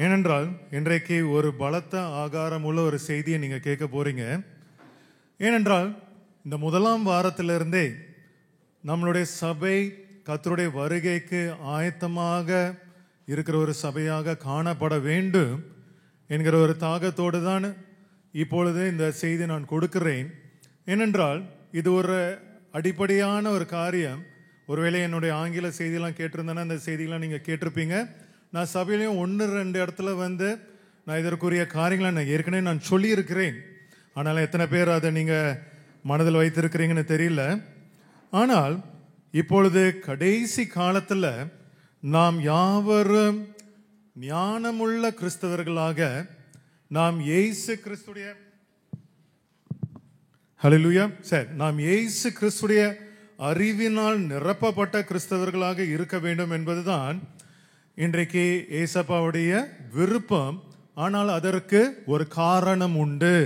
ஏனென்றால் இன்றைக்கு ஒரு பலத்த ஆகாரம் உள்ள ஒரு செய்தியை நீங்க கேட்க போறீங்க. ஏனென்றால் இந்த முதலாம் வாரத்திலிருந்தே நம்மளுடைய சபை கர்த்தருடைய வருகைக்கு ஆயத்தமாக இருக்கிற ஒரு சபையாக காணப்பட வேண்டும் என்கிற ஒரு தாகத்தோடு தான் இப்பொழுது இந்த செய்தி நான் கொடுக்கிறேன். ஏனென்றால் இது ஒரு அடிப்படையான ஒரு காரியம். ஒருவேளை என்னுடைய ஆங்கில செய்தியெல்லாம் கேட்டிருந்தேன்னா இந்த செய்தியெல்லாம் நீங்கள் கேட்டிருப்பீங்க. நான் சபையிலையும் 1-2 இடத்துல நான் இதற்குரிய காரியங்களை நான் ஏற்கனவே நான் சொல்லியிருக்கிறேன். ஆனால் எத்தனை பேர் அதை நீங்கள் மனதில் வைத்திருக்கிறீங்கன்னு தெரியல. ஆனால் இப்பொழுது கடைசி காலத்தில் நாம் யாவரும் ஞானமுள்ள கிறிஸ்தவர்களாக நாம் இயேசு கிறிஸ்துடைய ஹல்லேலூயா நாம் இயேசு கிறிஸ்துடைய அறிவினால் நிரப்பப்பட்ட கிறிஸ்தவர்களாக இருக்க வேண்டும் என்பதுதான் இன்றைக்கு ஏசப்பாவுடைய விருப்பம். ஆனால் அதற்கு ஒரு காரணம் உண்டு.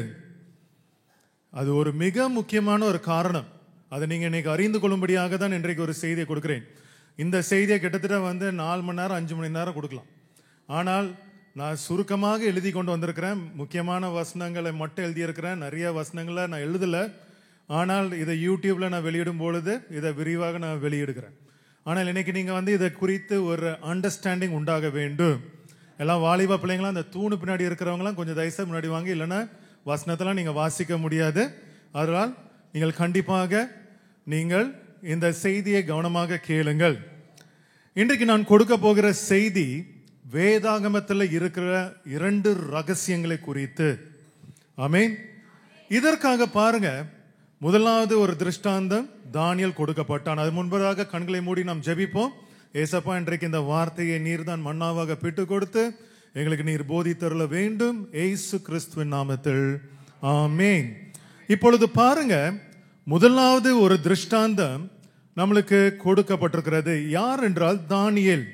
அது ஒரு மிக முக்கியமான ஒரு காரணம். அதை நீங்கள் இன்னைக்கு அறிந்து கொள்ளும்படியாக தான் இன்றைக்கு ஒரு செய்தியை கொடுக்கிறேன். இந்த செய்தியை கிட்டத்தட்ட 4 மணி நேரம் 5 மணி நேரம் கொடுக்கலாம். ஆனால் நான் சுருக்கமாக எழுதி கொண்டு வந்திருக்கிறேன். முக்கியமான வசனங்களை மட்டும் எழுதியிருக்கிறேன். நிறைய வசனங்களை நான் எழுதலை. ஆனால் இதை யூடியூப்ல நான் வெளியிடும் பொழுது இதை விரிவாக நான் வெளியிடுகிறேன். ஆனால் இன்னைக்கு நீங்கள் இதை குறித்து ஒரு அண்டர்ஸ்டாண்டிங் உண்டாக வேண்டும். எல்லாம் வாலிபா பிள்ளைங்களாம் அந்த தூணு பின்னாடி இருக்கிறவங்களாம் கொஞ்சம் தயவுசெய்து முன்னாடி வாங்க, இல்லைன்னா வசனத்தெல்லாம் நீங்கள் வாசிக்க முடியாது. அதனால் நீங்கள் கண்டிப்பாக நீங்கள் இந்த செய்தியை கவனமாக கேளுங்கள். இன்றைக்கு நான் கொடுக்க போகிற செய்தி வேதாகமத்தில் இருக்கிற 2 ரகசியங்களை குறித்து. ஆமென். இதற்காக பாருங்க, முதலாவது ஒரு திருஷ்டாந்தம் தானியேல் கொடுக்கப்பட்டான். அது முன்பதாக கண்களை மூடி நாம் ஜெபிப்போம். ஏசப்பா, இன்றைக்கு இந்த வார்த்தையை நீர் தான் மன்னாவாக பிட்டு கொடுத்து எங்களுக்கு நீர் போதித்தருள வேண்டும். ஏசு கிறிஸ்துவின் நாமத்தில் ஆமென். இப்பொழுது பாருங்க, முதலாவது ஒரு திருஷ்டாந்தம் நம்மளுக்கு கொடுக்கப்பட்டிருக்கிறது. யார் என்றால் தானியேல்.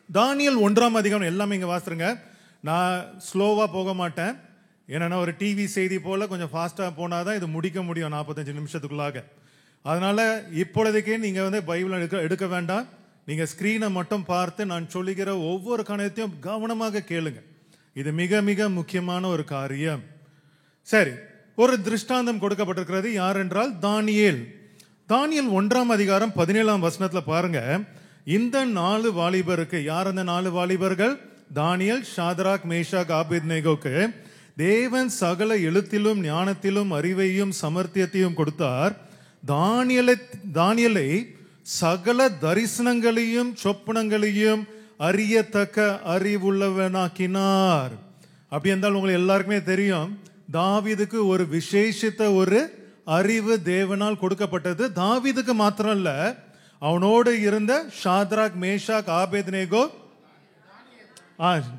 தானியேல் 1ஆம் அதிகாரம் எல்லாமே இங்கே வாசிருங்க. நான் ஸ்லோவாக போக மாட்டேன். ஏன்னா ஒரு டிவி செய்தி போல கொஞ்சம் ஃபாஸ்ட்டாக போனாதான் இது முடிக்க முடியும் 45 நிமிஷத்துக்குள்ளாக. அதனால இப்பொழுதுக்கே நீங்கள் பைபிள் எடுக்க வேண்டாம். நீங்கள் ஸ்க்ரீனை மட்டும் பார்த்து நான் சொல்லுகிற ஒவ்வொரு காரியத்தையும் கவனமாக கேளுங்க. இது மிக மிக முக்கியமான ஒரு காரியம். சரி, ஒரு திருஷ்டாந்தம் கொடுக்கப்பட்டிருக்கிறது. யார் என்றால் தானியேல். தானியேல் 1ஆம் அதிகாரம் 17ஆம் வசனத்தில் பாருங்க. இந்த 4 வாலிபருக்கு, யார் அந்த 4 வாலிபர்கள்? தானியேல், ஷாத்ராக், மேஷாக், ஆபேத்நேகோக்கு தேவன் சகல எழுத்திலும் ஞானத்திலும் அறிவையும் சமர்த்தியத்தையும் கொடுத்தார். தானியேலை சகல தரிசனங்களையும் சொப்பனங்களையும் அறியத்தக்க அறிவுள்ளவனாக்கினார். அப்படி என்றால் உங்களுக்கு எல்லாருக்குமே தெரியும், தாவீதுக்கு ஒரு விசேஷித்த ஒரு அறிவு தேவனால் கொடுக்கப்பட்டது. தாவீதுக்கு மாத்திரம் இல்ல, அவனோடு இருந்த ஷாத்ராக், மேஷாக், ஆபேத்நேகோ,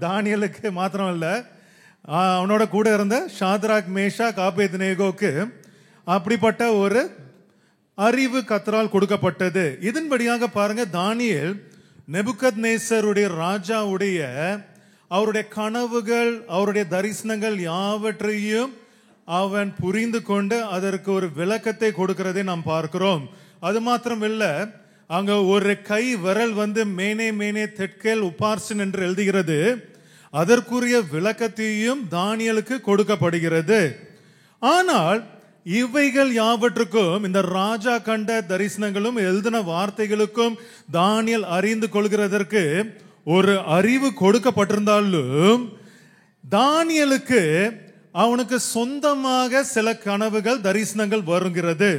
தானியேலுக்கு மாத்திரம் இல்ல, அவனோட கூட இருந்த ஷாத்ராக், மேஷாக், ஆபேத்நேகோக்கு அப்படிப்பட்ட ஒரு அறிவு கர்த்தரால் கொடுக்கப்பட்டது. இதன்படியாக பாருங்க, தானியேல் நேபுகத்நேசருடைய ராஜாவுடைய அவருடைய கனவுகள், அவருடைய தரிசனங்கள் யாவற்றையும் அவன் புரிந்து கொண்டு அதற்கு ஒரு விளக்கத்தை கொடுக்கிறதை நாம் பார்க்கிறோம். அது மாத்திரம் இல்ல, அங்க ஒரு கை விரல் மேனே மேனே தெற்கேல் உபார்சன் என்று எழுதுகிறது. அதற்குரிய விளக்கத்தையும் தானியேலுக்கு கொடுக்கப்படுகிறது. ஆனால் இவைகள் யாவற்றுக்கும், இந்த ராஜா கண்ட தரிசனங்களும் எழுதின வார்த்தைகளுக்கும் தானியேல் அறிந்து கொள்கிறதற்கு ஒரு அறிவு கொடுக்கப்பட்டிருந்தாலும், தானியேலுக்கு அவனுக்கு சொந்தமாக சில கனவுகள், தரிசனங்கள் வருகிறது.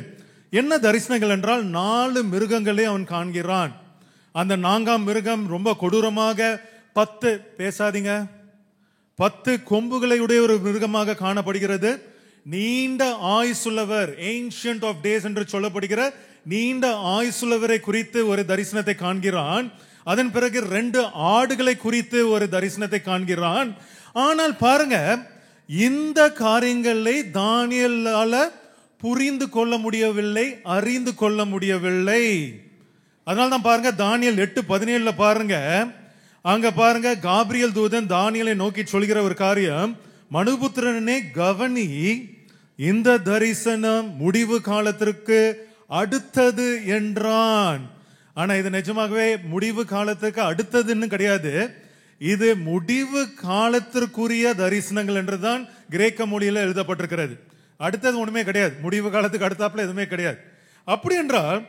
என்ன தரிசனங்கள் என்றால், 4 மிருகங்களை அவன் காண்கிறான். அந்த 4ஆம் மிருகம் ரொம்ப கொடூரமாக 10 பேசாதீங்க 10 கொம்புகளை உடைய ஒரு மிருகமாக காணப்படுகிறது. நீண்ட ஆயுசுள்ளவர், ஏன்ஷியன்ட் ஆஃப் டேஸ் என்று சொல்லப்படுகிற நீண்ட ஆயுசுள்ளவரை குறித்து ஒரு தரிசனத்தை காண்கிறான். அதன் பிறகு 2 ஆடுகளை குறித்து ஒரு தரிசனத்தை காண்கிறான். ஆனால் பாருங்க, இந்த காரியங்களை தானியேலால புரிந்து கொள்ள முடியவில்லை, அறிந்து கொள்ள முடியவில்லை. அதனால தான் பாருங்க, தானியேல் 8:17 பாருங்க, அங்க பாருங்க, காபிரியல் தூதன் தானியேலை நோக்கி சொல்கிற ஒரு காரியம், மனுபுத்திரனே கவனி, இந்த தரிசனம் முடிவு காலத்திற்கு அடுத்தது என்றான். ஆனா இது நிஜமாகவே முடிவு காலத்துக்கு அடுத்ததுன்னு கிடையாது. இது முடிவு காலத்திற்குரிய தரிசனங்கள் என்றுதான் கிரேக்க மொழியில எழுதப்பட்டிருக்கிறது. அடுத்தது ஒண்ணுமே கிடையாது, முடிவு காலத்துக்கு அடுத்தாப்புல எதுவுமே கிடையாது. அப்படி என்றால்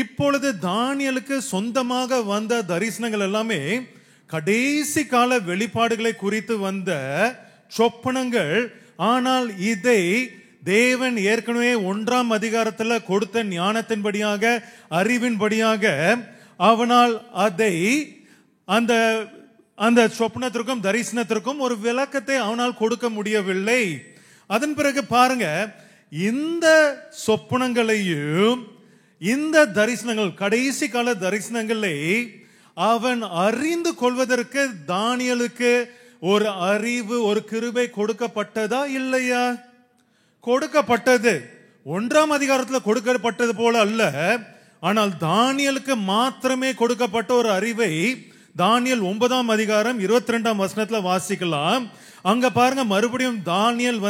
இப்பொழுது தானியலுக்கு சொந்தமாக வந்த தரிசனங்கள் எல்லாமே கடைசி கால வெளிப்பாடுகளை குறித்து வந்த சொப்பனங்கள். ஆனால் இதை தேவன் ஏற்கனவே 1ஆம் அதிகாரத்தில் கொடுத்த ஞானத்தின்படியாக, அறிவின்படியாக அவனால் அதை அந்த அந்த சொப்பனத்திற்கும் தரிசனத்திற்கும் ஒரு விளக்கத்தை அவனால் கொடுக்க முடியவில்லை. அதன் பிறகு பாருங்க, இந்த சொப்பனங்களையும் இந்த தரிசனங்கள், கடைசி கால தரிசனங்களை அவன் அறிந்து கொள்வதற்கு தானியலுக்கு ஒரு அறிவு, ஒரு கிருபை கொடுக்கப்பட்டதா இல்லையா? கொடுக்கப்பட்டது. 1ஆம் அதிகாரத்தில் கொடுக்கப்பட்டது போல அல்ல, ஆனால் தானியலுக்கு மாத்திரமே கொடுக்கப்பட்ட ஒரு அறிவை தானியல் 9ஆம் அதிகாரம் 22ஆம் வசனத்துல வாசிக்கலாம். அங்க பாருங்க, மறுபடியும் தானியல்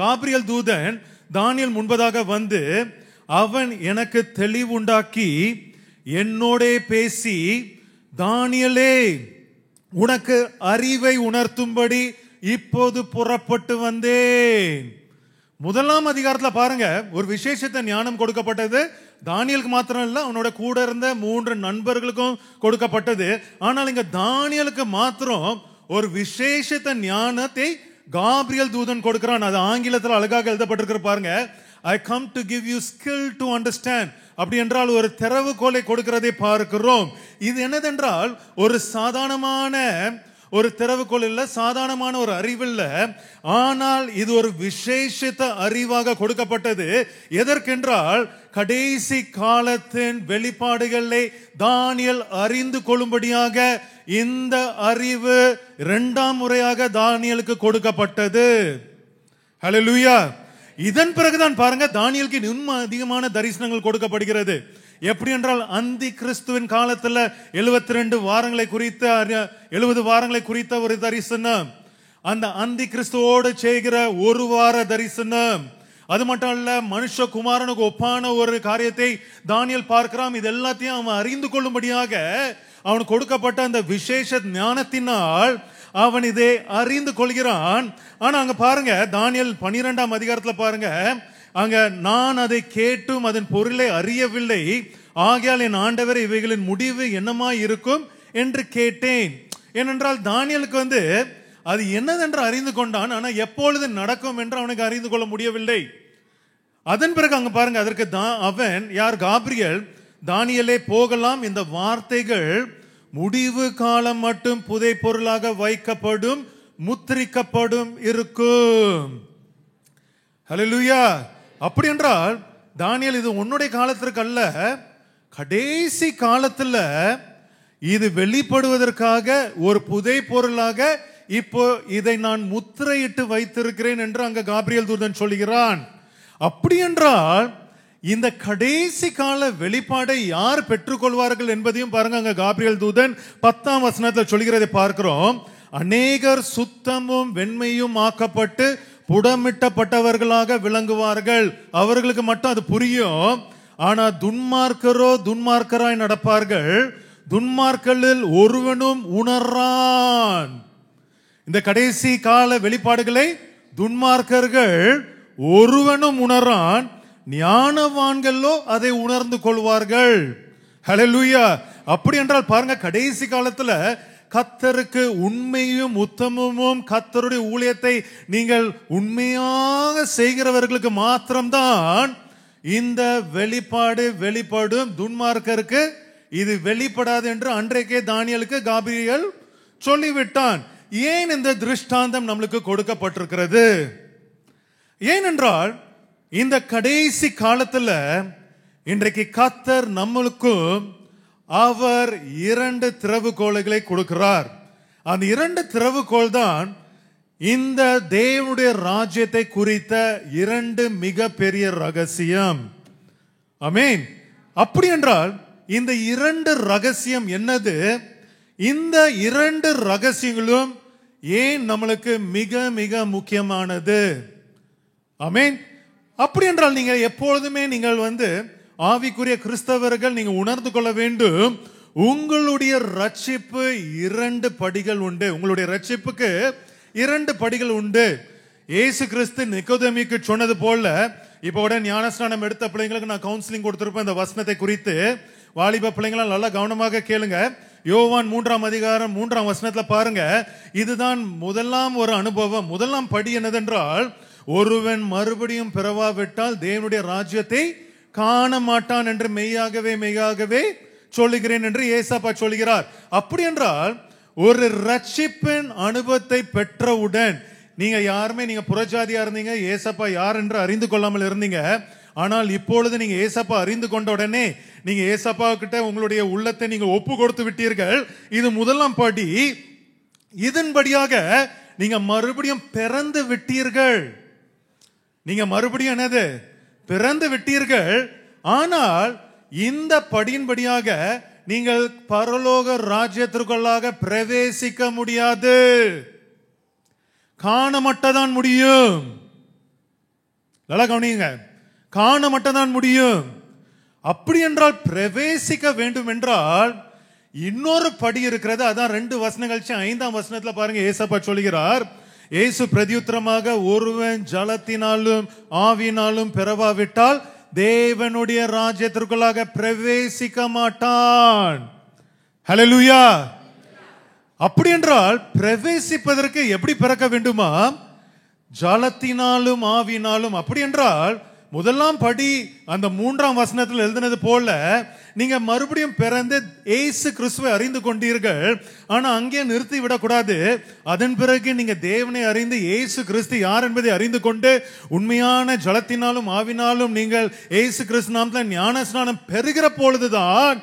காபிரியல் தூதன் தானியல் முன்பதாக வந்து, அவன் எனக்கு தெளிவுண்டாக்கி என்னோடே பேசி, தானியலே உனக்கு அறிவை உணர்த்தும்படி இப்போது புறப்பட்டு வந்தேன். 1ஆம் அதிகாரத்தில் பாருங்க, ஒரு விசேஷத்தை ஞானம் கொடுக்கப்பட்டது. தானியலுக்கு மாத்திரம் இல்ல, அவனோட கூட இருந்த 3 நண்பர்களுக்கும் கொடுக்கப்பட்டது. ஆனால் இங்க தானியலுக்கு மாத்திரம் ஒரு விசேஷத்த ஞானத்தை காபிரியல் தூதன் கொடுக்கிறான். அது ஆங்கிலத்தில் அழகாக எழுதப்பட்டிருக்கிற பாருங்க, I come to give you skill to understand. அப்படி என்றால் ஒரு திறவுகோலை கொடுக்கிறதை பார்க்கிறோம். இது என்னதென்றால் ஒரு சாதாரணமான ஒரு திறவுகோல் இல்ல, சாதாரணமான ஒரு அறிவில்ல, ஆனால் இது ஒரு விசேஷித்த அறிவாக கொடுக்கப்பட்டது. எதற்கென்றால் கடைசி காலத்தின் வெளிப்பாடுகளை தானியல் அறிந்து கொள்ளும்படியாக இந்த அறிவு 2ஆம் முறையாக தானியலுக்கு கொடுக்கப்பட்டது. ஹல்லேலூயா. இதன் பிறகுதான் பாருங்க, தானியலுக்கு இன்னும் அதிகமான தரிசனங்கள் கொடுக்கப்படுகிறது. எப்படி என்றால், அந்தி கிறிஸ்துவின் காலத்துல 72 வாரங்களை குறித்த 70 வாரங்களை குறித்த ஒரு தரிசனம், அந்த அந்தி கிறிஸ்துவோடு செய்கிற 1 வார தரிசனம். அது மட்டும் அல்ல, மனுஷகுமாரனுக்கு ஒப்பான ஒரு காரியத்தை தானியல் பார்க்கிறான். இது எல்லாத்தையும் அவன் அறிந்து கொள்ளும்படியாக அவனுக்கு கொடுக்கப்பட்ட அந்த விசேஷ ஞானத்தினால் அவன் இதை அறிந்து கொள்கிறான். ஆனா அங்க பாருங்க, தானியல் 12ஆம் அதிகாரத்துல பாருங்க, அங்க நான் அதை கேட்டும் அதன் பொருளை அறியவில்லை, ஆகையால் என் ஆண்டவர் இவைகளின் முடிவு என்னமா இருக்கும் என்று கேட்டேன். ஏனென்றால் தானியலுக்கு அது என்னதென்று அறிந்து கொண்டான், ஆனா எப்பொழுது நடக்கும் என்று அவனுக்கு அறிந்து கொள்ள முடியவில்லை. அதன் பிறகு அங்க பாருங்க, அதற்கு அவன் யார், காபிரியல், தானியலே போகலாம், இந்த வார்த்தைகள் முடிவு காலம் மட்டும் புதை பொருளாக வைக்கப்படும், முத்திரிக்கப்படும் இருக்கும். ஹல்லேலூயா. அப்படி என்றால் தானியல், இது உன்னுடைய காலத்திற்கு அல்ல, கடைசி காலத்துல இது வெளிப்படுவதற்காக ஒரு புதை பொருளாக இப்போ இதை நான் முத்திரையிட்டு வைத்திருக்கிறேன் என்று அங்க காபிரியல் தூதன் சொல்கிறான். அப்படி என்றால் இந்த கடைசி கால வெளிப்பாடை யார் பெற்றுக்கொள்வார்கள் என்பதையும் பாருங்க, அங்க காபிரியல் தூதன் 10ஆம் வசனத்தில் சொல்கிறதை பார்க்கிறோம். அநேகர் சுத்தமும் வெண்மையும் ஆக்கப்பட்டு புடமிட்டப்பட்டவர்களாக விளங்குவார்கள். அவர்களுக்கு மட்டும் அது புரியும். ஆனா துன்மார்க்கரோ துன்மார்க்கராய் நடப்பார்கள், துன்மார்க்கரில் ஒருவனும் உணரான். இந்த கடைசி கால வெளிப்பாடுகளை துன்மார்க்கர்கள் ஒருவனும் உணரான், ஞானவான்களோ அதை உணர்ந்து கொள்வார்கள். ஹல்லேலூயா. அப்படி என்றால் பாருங்க, கடைசி காலத்துல கர்த்தருக்கு உண்மையும் உத்தமமும் கர்த்தருடைய ஊழியத்தை நீங்கள் உண்மையாக செய்கிறவர்களுக்கு மாத்திரம்தான் இந்த வெளிப்பாடு வெளிப்படும். துன்மார்க்கருக்கு இது வெளிப்படாது என்று அன்றைக்கே தானியலுக்கு காபிரியல் சொல்லிவிட்டான். ஏன் இந்த திருஷ்டாந்தம் நம்மளுக்கு கொடுக்கப்பட்டிருக்கிறது? ஏனென்றால் இந்த கடைசி காலத்துல இன்றைக்கு கர்த்தர் நம்மளுக்கும் அவர் 2 திறவுகோல்களை கொடுக்கிறார். அந்த 2 திறவுகோல் தான் இந்த தேவனுடைய ராஜ்யத்தை குறித்த 2 மிக பெரிய ரகசியம். ஆமென். அப்படி என்றால் இந்த 2 ரகசியம் என்னது? இந்த 2 ரகசியங்களும் ஏன் நம்மளுக்கு மிக மிக முக்கியமானது? ஆமென். அப்படி என்றால் நீங்க எப்பொழுதுமே நீங்கள் ஆவிக்குரிய கிறிஸ்தவர்கள் நீங்க உணர்ந்து கொள்ள வேண்டும், உங்களுடைய ரட்சிப்பு 2 படிகள் உண்டு. உங்களுடைய ரட்சிப்புக்கு 2 படிகள் உண்டு. இயேசு கிறிஸ்து நிக்கோதேமிக்கு சொன்னது போல, இப்ப உடனே ஞானஸ்நானம் எடுத்த பிள்ளைங்களுக்கு நான் கவுன்சிலிங் கொடுத்திருப்பேன் இந்த வசனத்தை குறித்து. வாலிப பிள்ளைங்களா நல்லா கவனமாக கேளுங்க. யோவான் 3ஆம் அதிகாரம் 3ஆம் வசனத்துல பாருங்க. இதுதான் முதலாம் ஒரு அனுபவம். முதலாம் படி என்னதென்றால், ஒருவன் மறுபடியும் பிறவாவிட்டால் தேவனுடைய ராஜ்யத்தை காண மாட்டான் என்று மெய்யாகவே மெய்யாகவே சொல்லுகிறேன் என்று ஏசப்பா சொல்கிறார். அப்படி என்றால் ஒரு ரட்சிப்பின் அனுபவத்தை பெற்றவுடன், நீங்க யாருமே நீங்க புறஜாதியா இருந்தீங்க, ஏசப்பா யார் என்று அறிந்து கொள்ளாமல் இருந்தீங்க. ஆனால் இப்பொழுது நீங்க ஏசப்பா அறிந்து கொண்ட உடனே நீங்க ஏசப்பா கிட்ட உங்களுடைய உள்ளத்தை நீங்க ஒப்பு கொடுத்து விட்டீர்கள். இது முதலாம் படி. இதன்படியாக நீங்க மறுபடியும் பிறந்து விட்டீர்கள். நீங்க மறுபடியும் என்னது? பிறந்து விட்டீர்கள். ஆனால் இந்த படியின்படியாக நீங்கள் பரலோக ராஜ்யத்திற்குள்ளாக பிரவேசிக்க முடியாது. காண மட்டும்தான் முடியும். நல்லா கவனிங்க, காண மட்டும்தான் முடியும். அப்படி என்றால் பிரவேசிக்க வேண்டும் என்றால் இன்னொரு படி இருக்கிறது. அதான் 2 வசனங்கள் 5ஆம் வசனத்துல பாருங்க, ஏசப்பா சொல்கிறார், இயேசு பிரதியுத்தரமாக, ஒருவன் ஜலத்தினாலும் ஆவியினாலும் பிறவாவிட்டால் தேவனுடைய ராஜ்யத்திற்குள்ளாக பிரவேசிக்க மாட்டான். ஹல்லேலூயா. அப்படி என்றால் பிரவேசிப்பதற்கு எப்படி பிறக்க வேண்டுமா? ஜலத்தினாலும் ஆவியினாலும். அப்படி என்றால் முதலாம் படி அந்த 3ஆம் வசனத்தில் எழுதினது போல, நீங்க மறுபடியும் பிறந்து இயேசு கிறிஸ்துவை அறிந்து கொண்டீர்கள். ஆனா அங்கே நிறுத்தி விடக்கூடாது. அதன் பிறகு நீங்க தேவனை அறிந்து இயேசு கிறிஸ்து யார் என்பதை அறிந்து கொண்டு உண்மையான ஜலத்தினாலும் ஆவினாலும் நீங்கள் இயேசு கிறிஸ்து நாமத்தில் ஞானஸ்நானம் பெறுகிற பொழுதுதான்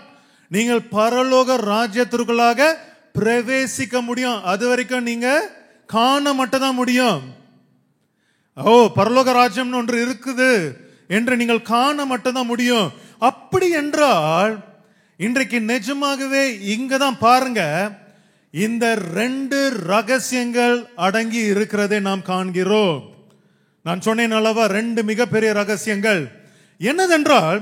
நீங்கள் பரலோக ராஜ்யத்திற்குள்ளாக பிரவேசிக்க முடியும். அது வரைக்கும் நீங்க காண மட்டும் தான் முடியும். ஓ, பரலோக ராஜ்யம் ஒன்று இருக்குது என்று நீங்கள் காண மட்டும்தான் முடியும். அப்படி என்றால் இன்றைக்கு நிஜமாகவே இங்கதான் பாருங்க, இந்த 2 ரகசியங்கள் அடங்கி இருக்கிறதை நாம் காண்கிறோம். நான் சொன்னேன் அல்லவா, 2 மிகப்பெரிய ரகசியங்கள். என்னதென்றால்,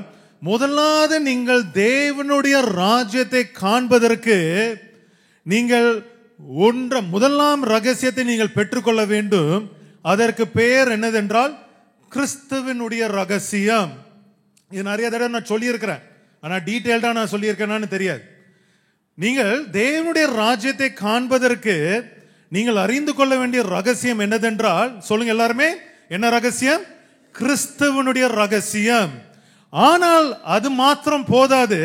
முதலாவது நீங்கள் தேவனுடைய ராஜ்யத்தை காண்பதற்கு நீங்கள் முதலாம் ரகசியத்தை நீங்கள் பெற்றுக்கொள்ள வேண்டும். அதற்கு பெயர் என்னதென்றால் கிறிஸ்துவினுடைய ரகசியம். இது நிறைய தடவை நான் சொல்லியிருக்கிறேன், ஆனா டீட்டெயில்டா நான் சொல்லியிருக்கேன்னு தெரியாது. நீங்கள் தேவனுடைய ராஜ்யத்தை காண்பதற்கு நீங்கள் அறிந்து கொள்ள வேண்டிய ரகசியம் என்னதென்றால், சொல்லுங்க எல்லாருமே, என்ன ரகசியம்? கிறிஸ்துவனுடைய ரகசியம். ஆனால் அது மாத்திரம் போதாது.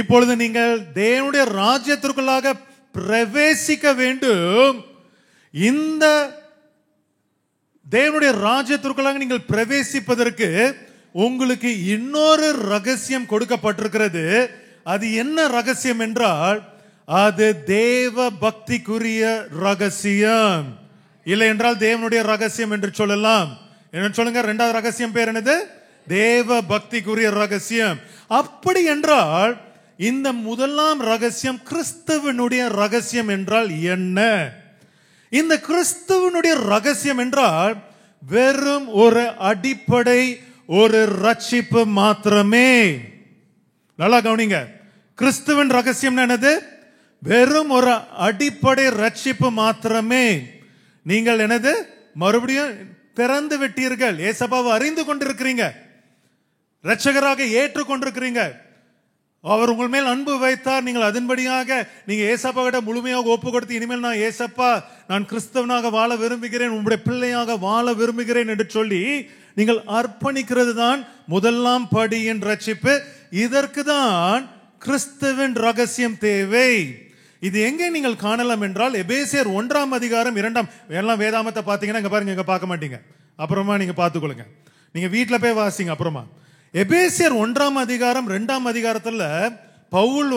இப்பொழுது நீங்கள் தேவனுடைய ராஜ்யத்திற்குள்ளாக பிரவேசிக்க வேண்டும். இந்த தேவனுடைய ராஜ்யத்திற்குள்ளாக நீங்கள் பிரவேசிப்பதற்கு உங்களுக்கு இன்னொரு ரகசியம் கொடுக்கப்பட்டிருக்கிறது. அது என்ன ரகசியம் என்றால், அது தேவ பக்திக்குரிய ரகசியம். இல்லை என்றால் தேவனுடைய ரகசியம் என்று சொல்லலாம். என்ன சொல்லுங்க, 2வது ரகசியம் பேர் என்னது? தேவ பக்திக்குரிய ரகசியம். அப்படி என்றால் இந்த முதலாம் ரகசியம் கிறிஸ்துவனுடைய ரகசியம் என்றால் என்ன? இந்த கிறிஸ்துவனுடைய ரகசியம் என்றால் வெறும் ஒரு அடிப்படை, ஒரு ரட்சிப்பு மாத்திரமே. நல்லா கவனிங்க, கிறிஸ்துவின் ரகசியம் என்னது? வெறும் ஒரு அடிப்படை ரட்சிப்பு மாத்திரமே. நீங்கள் என்னது? மறுபடியும் பிறந்து விட்டீர்கள். ஏசப்பாவை அறிந்து கொண்டிருக்கிறீங்க, இரட்சகராக ஏற்றுக்கொண்டிருக்கிறீங்க. அவர் உங்கள் மேல் அன்பு வைத்தார். நீங்கள் அதன்படியாக நீங்க ஏசப்பா கிட்ட முழுமையாக ஒப்பு கொடுத்து, இனிமேல் நான் ஏசப்பா, நான் கிறிஸ்தவனாக வாழ விரும்புகிறேன், உங்களுடைய பிள்ளையாக வாழ விரும்புகிறேன் என்று சொல்லி நீங்கள் அர்ப்பணிக்கிறது தான் முதலாம் படியின் ரட்சிப்பு. இதற்கு தான் கிறிஸ்துவின் ரகசியம் தேவை. இது எங்கே நீங்கள் காணலாம் என்றால், எபேசியர் 1ஆம் அதிகாரம் 2ஆம், எல்லாம் வேதாமத்தை பார்த்தீங்கன்னா இங்க பாருங்க, இங்க பார்க்க மாட்டீங்க, அப்புறமா நீங்க பார்த்துக்கொள்ளுங்க, நீங்க வீட்டுல போய் வாசிங்க. அப்புறமா எபேசியர் 1ஆம் அதிகாரம் 2ஆம் அதிகாரத்துல பவுல்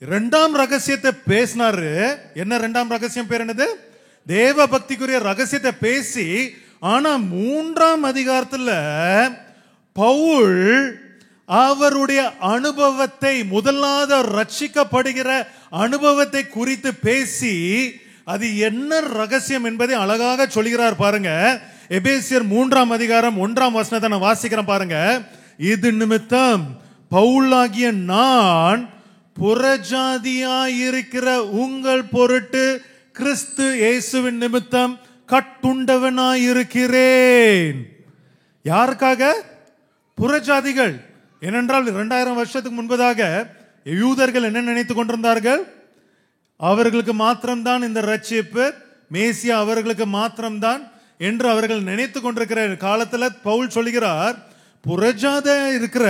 2ஆம் ரகசியத்தை பேசினாரு. என்ன 2ஆம் ரகசியம் பேர் என்னது? தேவ பக்திக்குரிய ரகசியத்தை பேசி, ஆனா 3ஆம் அதிகாரத்துல பவுல் அவருடைய அனுபவத்தை, முதலாவது ரட்சிக்கப்படுகிற அனுபவத்தை குறித்து பேசி, அது என்ன ரகசியம் என்பதை அழகாக சொல்கிறார். பாருங்க, எபேசியர் 3ஆம் அதிகாரம் 1ஆம் வசனத்தை நான் வாசிக்கிறேன் பாருங்க. இது நிமித்தம் பவுலாகிய நான் புறஜாதியாயிருக்கிற உங்கள் பொருட்டு கிறிஸ்து இயேசுவின் நிமித்தம் கட்டுண்டவனாயிருக்கிறேன். யாருக்காக? புறஜாதிகள். ஏனென்றால் 2000 வருஷத்துக்கு முன்பதாக யூதர்கள் என்ன நினைத்துக் கொண்டிருந்தார்கள்? அவர்களுக்கு மாத்திரம்தான் இந்த ரட்சிப்பு, மேசியா அவர்களுக்கு மாத்திரம்தான் என்று அவர்கள் நினைத்துக் கொண்டிருக்கிற காலத்தில் பவுல் சொல்கிறார், புறஜாத இருக்கிற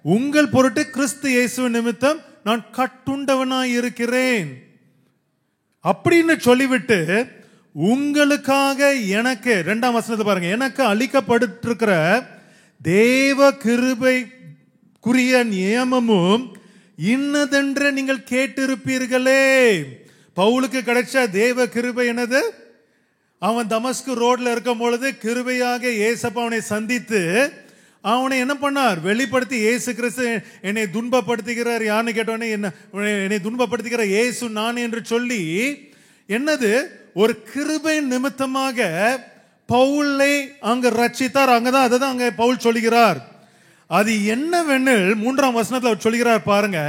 உங்கள் பொருட்டு கிறிஸ்து இயேசுவின் நிமித்தம் நான் கட்டுண்டவனாய் இருக்கிறேன் அப்படின்னு சொல்லிவிட்டு, உங்களுக்காக எனக்கு 2ஆம் வசனத்தை பாருங்க, எனக்கு அளிக்கப்பட்டிருக்கிற தேவ கிருபைக்குரிய நியமமும் இன்னதென்று நீங்கள் கேட்டிருப்பீர்களே. பவுலுக்கு கிடைச்ச தேவ கிருபை என்னது? அவன் தமஸ்கு ரோட்ல இருக்கும் பொழுது கிருபையாக இயேசப்பா அவனை சந்தித்து அவனை என்ன பண்ணார்? வெளிப்படுத்தி, இயேசு கிறிஸ்து என்னை துன்பப்படுத்துகிறார் யாருன்னு கேட்டவனே, என்னை துன்பப்படுத்துகிற இயேசு நான் என்று சொல்லி, என்னது ஒரு கிருபை நிமித்தமாக பவுலை அங்கு ரட்சித்தார். அங்கதான் அதுதான் அங்க பவுல் சொல்லுகிறார். அது என்னவெனில் 3ஆம் வசனத்தில் அவர் சொல்கிறார் பாருங்க,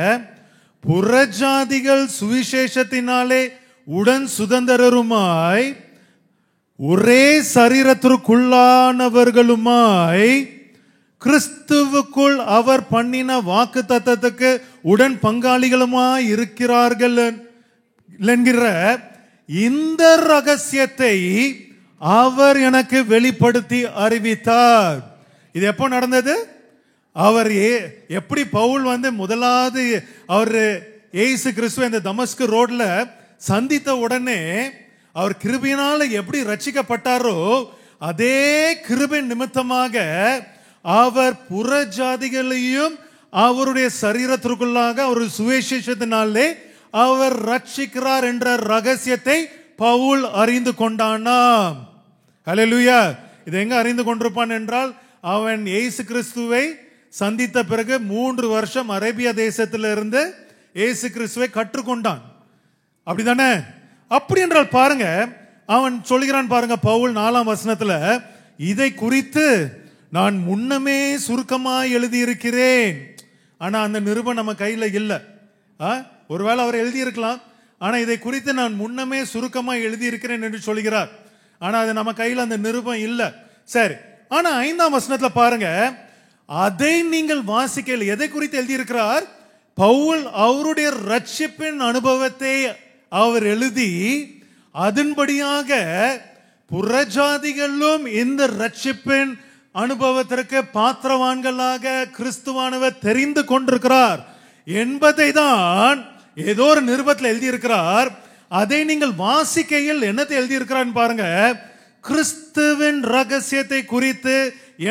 புறஜாதிகள் சுவிசேஷத்தினாலே உடன் சுதந்திரருமாய் ஒரே சரீரத்திற்குள்ளானவர்களுமாய் கிறிஸ்துவுக்குள் அவர் பண்ணின வாக்கு தத்தத்துக்கு உடன் பங்காளிகளுமாய் இருக்கிறார்கள் என்கிற இந்த ரகசியத்தை அவர் எனக்கு வெளிப்படுத்தி அறிவித்தார். இது எப்போ நடந்தது? அவர் எப்படி பவுல் முதலாவது அவர் இயேசு கிறிஸ்துவ இந்த தமஸ்கு ரோட்ல சந்தித்த உடனே அவர் கிருபையினால எப்படி ரட்சிக்கப்பட்டாரோ, அதே கிருபை நிமித்தமாக அவர் புறஜாதிகளையும் அவருடைய சரீரத்திற்குள்ளாக அவர் சுவிசேஷத்தினாலே அவர் ரட்சிக்கிறார் என்ற ரகசியத்தை பவுல் அறிந்து கொண்டானாம். ஹல்லேலூயா. இது எங்க அறிந்து கொண்டிருப்பான் என்றால், அவன் இயேசு கிறிஸ்துவை சந்தித்த பிறகு 3 வருஷம் அரேபியா தேசத்திலிருந்து இயேசு கிறிஸ்துவை கற்றுக்கொண்டான். அப்படிதானே? அப்படி என்றால் பாருங்க, அவன் சொல்கிறான் பாருங்க பவுல் 4ஆம் வசனத்துல, இதை குறித்து நான் முன்னமே சுருக்கமாய் எழுதியிருக்கிறேன். ஆனா அந்த நிருபம் நம்ம கையில இல்லை. ஒருவேளை அவர் எழுதியிருக்கலாம், ஆனா இதை குறித்து நான் முன்னமே சுருக்கமாய் எழுதியிருக்கிறேன் என்று சொல்கிறார். ஆனா அது நம்ம கையில் அந்த நிருபம் இல்லை. சரி, ஆனா 5ஆம் வசனத்துல பாருங்க, அதை நீங்கள் வாசிக்கல. எதை குறித்து எழுதியிருக்கிறார்? பவுல் அவருடைய ரட்சிப்பின் அனுபவத்தை அவர் எழுதி, அதன்படியாக புறஜாதிகளும் இந்த ரட்சிப்பின் அனுபவத்திற்கு பாத்திரவான்களாக கிறிஸ்துவானவர் தெரிந்து கொண்டிருக்கிறார் என்பதை தான் ஏதோ ஒரு நிருபத்தில் எழுதியிருக்கிறார். அதை நீங்கள் வாசிக்கையில் என்னத்தை எழுதியிருக்கிறார் பாருங்க, கிறிஸ்துவின் ரகசியத்தை குறித்து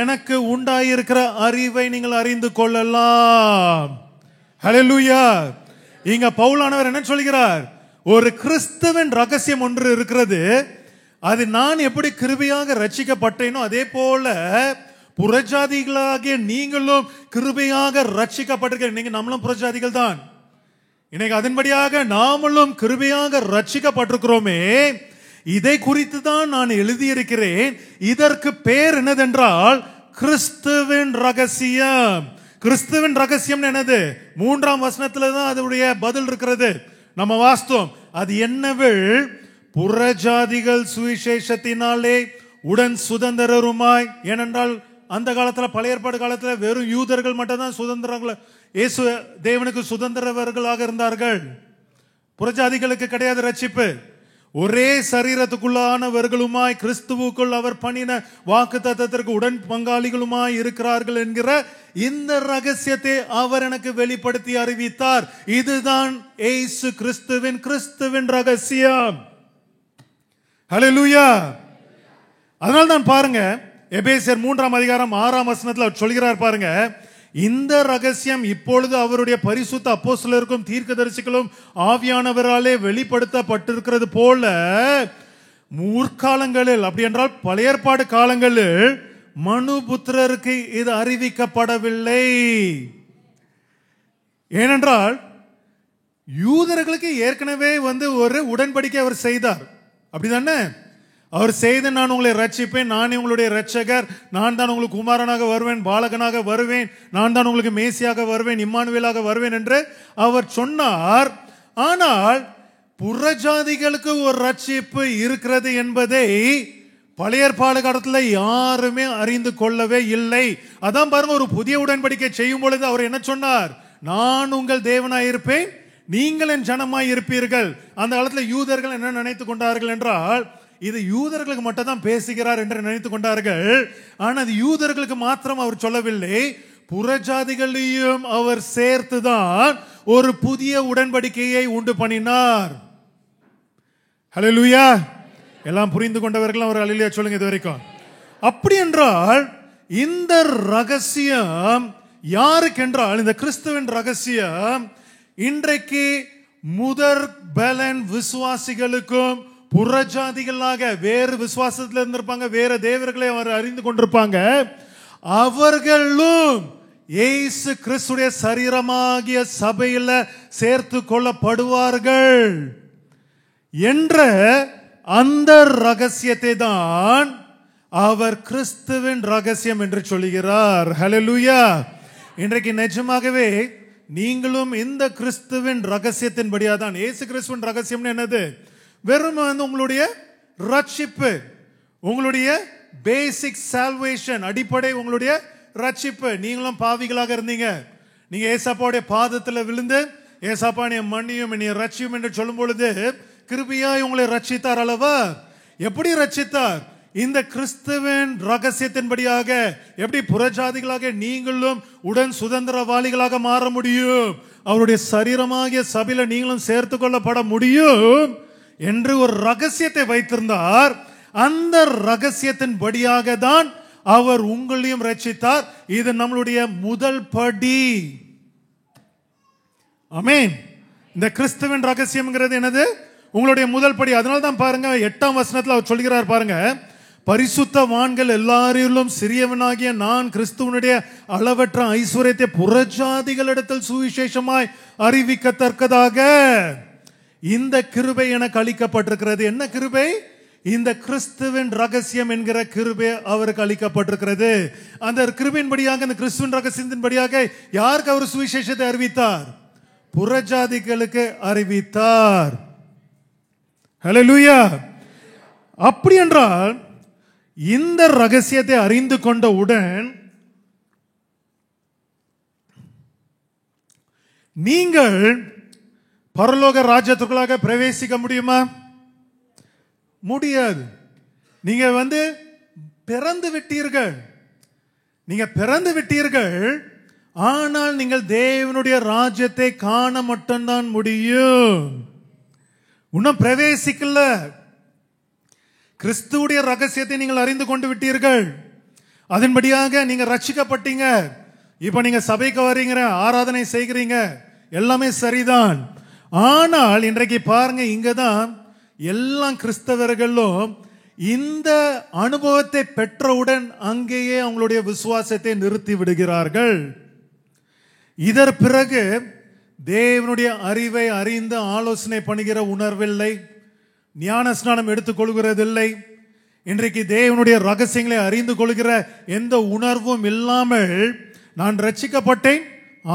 எனக்கு உண்டாயிருக்கிற அறிவை நீங்கள் அறிந்து கொள்ளலாம். ஹல்லேலூயா. இங்க பவுலானவர் என்ன சொல்கிறார்? ஒரு கிறிஸ்துவின் ரகசியம் ஒன்று இருக்கிறது. அது நான் எப்படி கிருபையாக ரட்சிக்கப்பட்டேனோ அதே போல புறஜாதிகளாகிய நீங்களும் கிருபையாக ரட்சிக்கப்பட்டிருக்க. நீங்க நம்மளும் புறஜாதிகள் தான். இன்னைக்கு அதன்படியாக நாமளும் கிருபையாக ரட்சிக்கப்பட்டிருக்கிறோமே. இதை குறித்து தான் நான் எழுதியிருக்கிறேன். இதற்கு பேர் என்னதென்றால் கிறிஸ்துவின் ரகசியம். கிறிஸ்துவின் ரகசியம் என்னது? 3ஆம் வசனத்துல தான் அதனுடைய பதில் இருக்கிறது. நம்ம வாஸ்தவம் அது என்னவெல், புறஜாதிகள் சுவிசேஷத்தினாலே உடன் சுதந்திரருமாய். ஏனென்றால் அந்த காலத்துல, பழைய ஏற்பாடு காலத்துல வெறும் யூதர்கள் மட்டும்தான் சுதந்திரங்கள், இயேசு தேவனுக்கு சுதந்திரவர்களாக இருந்தார்கள். புறஜாதிகளுக்கு கிடையாது ரட்சிப்பு. ஒரே சரீரத்துக்குள்ளானவர்களுமாய் கிறிஸ்துவுக்குள் அவர் பண்ணின வாக்கு தத்தத்திற்கு உடன் பங்காளிகளுமாய் இருக்கிறார்கள் என்கிற இந்த ரகசியத்தை அவர் எனக்கு வெளிப்படுத்தி அறிவித்தார். இதுதான் இயேசு கிறிஸ்துவின் ரகசியம். ஹல்லேலூயா. அதனால தான் பாருங்க, எபேசியர் 3ஆம் அதிகாரம் 6ஆம் வசனத்தில் அவர் சொல்கிறார் பாருங்க, இந்த ரகசியம் இப்பொழுது அவருடைய பரிசுத்த அப்போஸ்தலருக்கும் தீர்க்கதரிசிகளும் ஆவியானவராலே வெளிப்படுத்தப்பட்டிருக்கிறது போல முற்காலங்களில், அப்படி என்றால் பழைய ஏற்பாடு காலங்களில் மனுபுத்திரருக்கு இது அறிவிக்கப்படவில்லை. ஏனென்றால் யூதர்களுக்கு ஏற்கனவே ஒரு உடன்படிக்கை அவர் செய்தார். அப்படிதானே? அவர் செய்து நான் உங்களை ரட்சிப்பேன், நானே உங்களுடைய இரட்சகர், நான் தான் உங்களுக்கு குமாரனாக வருவேன், பாலகனாக வருவேன், நான் தான் உங்களுக்கு மேசியாக வருவேன், இம்மானுவேலாக வருவேன் என்று அவர் சொன்னார். ஆனால் புறஜாதிகளுக்கு ஒரு ரட்சிப்பு இருக்கிறது என்பதை பழைய ஏற்பாடு காலத்தில் யாருமே அறிந்து கொள்ளவே இல்லை. அதான் பாருங்க, ஒரு புதிய உடன்படிக்கை செய்யும் பொழுது அவர் என்ன சொன்னார்? நான் உங்கள் தேவனாய் இருப்பேன், நீங்கள் என் ஜனமாய் இருப்பீர்கள். அந்த காலத்தில் யூதர்கள் என்ன நினைத்து கொண்டார்கள் என்றால், இது யூதர்களுக்கு மட்டும் தான் பேசுகிறார் என்று நினைத்து கொண்டார்கள். ஆனால் அது யூதர்களுக்கு மாத்திரம் அவர் சொல்லவில்லை, புறஜாதிகளையும் அவர் சேர்த்துதான் ஒரு புதிய உடன்படிக்கையை உண்டு பண்ணினார். ஹல்லேலூயா! எல்லாம் புரிந்து கொண்டவர்கள் அவர் ஹல்லேலூயா சொல்லுங்க இது வரைக்கும். அப்படி என்றால் இந்த ரகசியம் யாருக்கென்றால், இந்த கிறிஸ்துவின் ரகசியம் இன்றைக்கு முதற் பலன் விசுவாசிகளுக்கும், புறஜாதிகளாக வேறு விசுவாசத்தில் இருந்திருப்பாங்க, வேற தேவர்களை அவர் அறிந்து கொண்டிருப்பாங்க, அவர்களும் இயேசு கிறிஸ்துடைய சரீரமாகிய சபையில் சேர்த்து கொள்ளப்படுவார்கள் என்ற அந்த ரகசியத்தை தான் அவர் கிறிஸ்துவின் ரகசியம் என்று சொல்லுகிறார். ஹல்லேலூயா! இன்றைக்கு நிஜமாகவே நீங்களும் இந்த கிறிஸ்துவின் ரகசியத்தின்படியா தான், இயேசு கிறிஸ்துவின் ரகசியம் என்னது? வெறும் உங்களுடைய ரட்சிப்பு, உங்களுடைய பேசிக் சால்வேஷன், அடிப்படை உங்களுடைய ரட்சிப்பு. நீங்களும் பாவிகளாக இருந்தீங்க, நீங்க ஏசாப்பாவுடைய பாதத்தில் விழுந்து ஏசாப்பா நீ மன்னியும் நீ ரட்சியும் என்று சொல்லும் பொழுது கிருபையாய் உங்களை ரட்சித்தார் அல்லவா? எப்படி ரட்சித்தார்? இந்த கிறிஸ்துவின் ரகசியத்தின்படியாக. எப்படி புறஜாதிகளாக நீங்களும் உடன் சுதந்திரவாளிகளாக மாற முடியும், அவருடைய சரீரமாகிய சபையில நீங்களும் சேர்த்து கொள்ளப்பட முடியும் என்று ஒரு ரகசியத்தை வைத்திருந்தார். அந்த ரகசியத்தின்படியாக தான் அவர் உங்களையும் ரட்சித்தார். இது நம்மளுடைய முதல் படி. ஆமென். இந்த கிறிஸ்துவின் ரகசியம்ங்கிறது என்னது? உங்களுடைய முதல் படி. அதனால தான் பாருங்க 8ஆம் வசனத்தில் அவர் சொல்கிறார் பாருங்க, பரிசுத்தவான்கள் எல்லாரிலும் சிறியவனாகிய நான் கிறிஸ்துவனுடைய அளவற்ற ஐஸ்வர்யத்தை புறஜாதிகளிடத்தில் சுவிசேஷமாய் அறிவிக்கத்தக்கதாக இந்த கிருபை எனக்கு அளிக்கப்பட்டிருக்கிறது. என்ன கிருபை? இந்த கிறிஸ்துவின் ரகசியம் என்கிற கிருபை அவருக்கு அளிக்கப்பட்டிருக்கிறது. அந்த கிருபையின்படியாக, அந்த கிறிஸ்துவின் ரகசியத்தின்படியாக யாருக்கு அவர் சுவிசேஷத்தை அறிவித்தார்? புறஜாதிகளுக்கு அறிவித்தார். ஹல்லேலூயா! அப்படி என்றால் இந்த ரகசியத்தை அறிந்து கொண்டவுடன் நீங்கள் பரலோக ராஜ்யத்துக்குள்ளாக பிரவேசிக்க முடியுமா? முடியாது. நீங்க பிறந்து விட்டீர்கள், நீங்க பிறந்து விட்டீர்கள், ஆனால் நீங்கள் தேவனுடைய ராஜ்யத்தை காண மட்டும்தான் முடியும். இன்னும் பிரவேசிக்கல. கிறிஸ்துவுடைய ரகசியத்தை நீங்கள் அறிந்து கொண்டு விட்டீர்கள், அதன்படியாக நீங்க ரட்சிக்கப்பட்டீங்க. இப்ப நீங்க சபைக்கு வரீங்க, ஆராதனை செய்கிறீங்க, எல்லாமே சரிதான். ஆனால் இன்றைக்கு பாருங்க, இங்கதான் எல்லா கிறிஸ்தவர்களும் இந்த அனுபவத்தை பெற்றவுடன் அங்கேயே அவங்களுடைய விசுவாசத்தை நிறுத்தி விடுகிறார்கள். இதற்கு பிறகு தேவனுடைய அறிவை அறிந்து ஆலோசனை பண்ணுகிற உணர்வில்லை, ஞான ஸ்நானம் எடுத்துக்கொள்கிறதில்லை. இன்றைக்கு தேவனுடைய ரகசியங்களை அறிந்து கொள்கிற எந்த உணர்வும் இல்லாமல் நான் ரட்சிக்கப்பட்டேன்,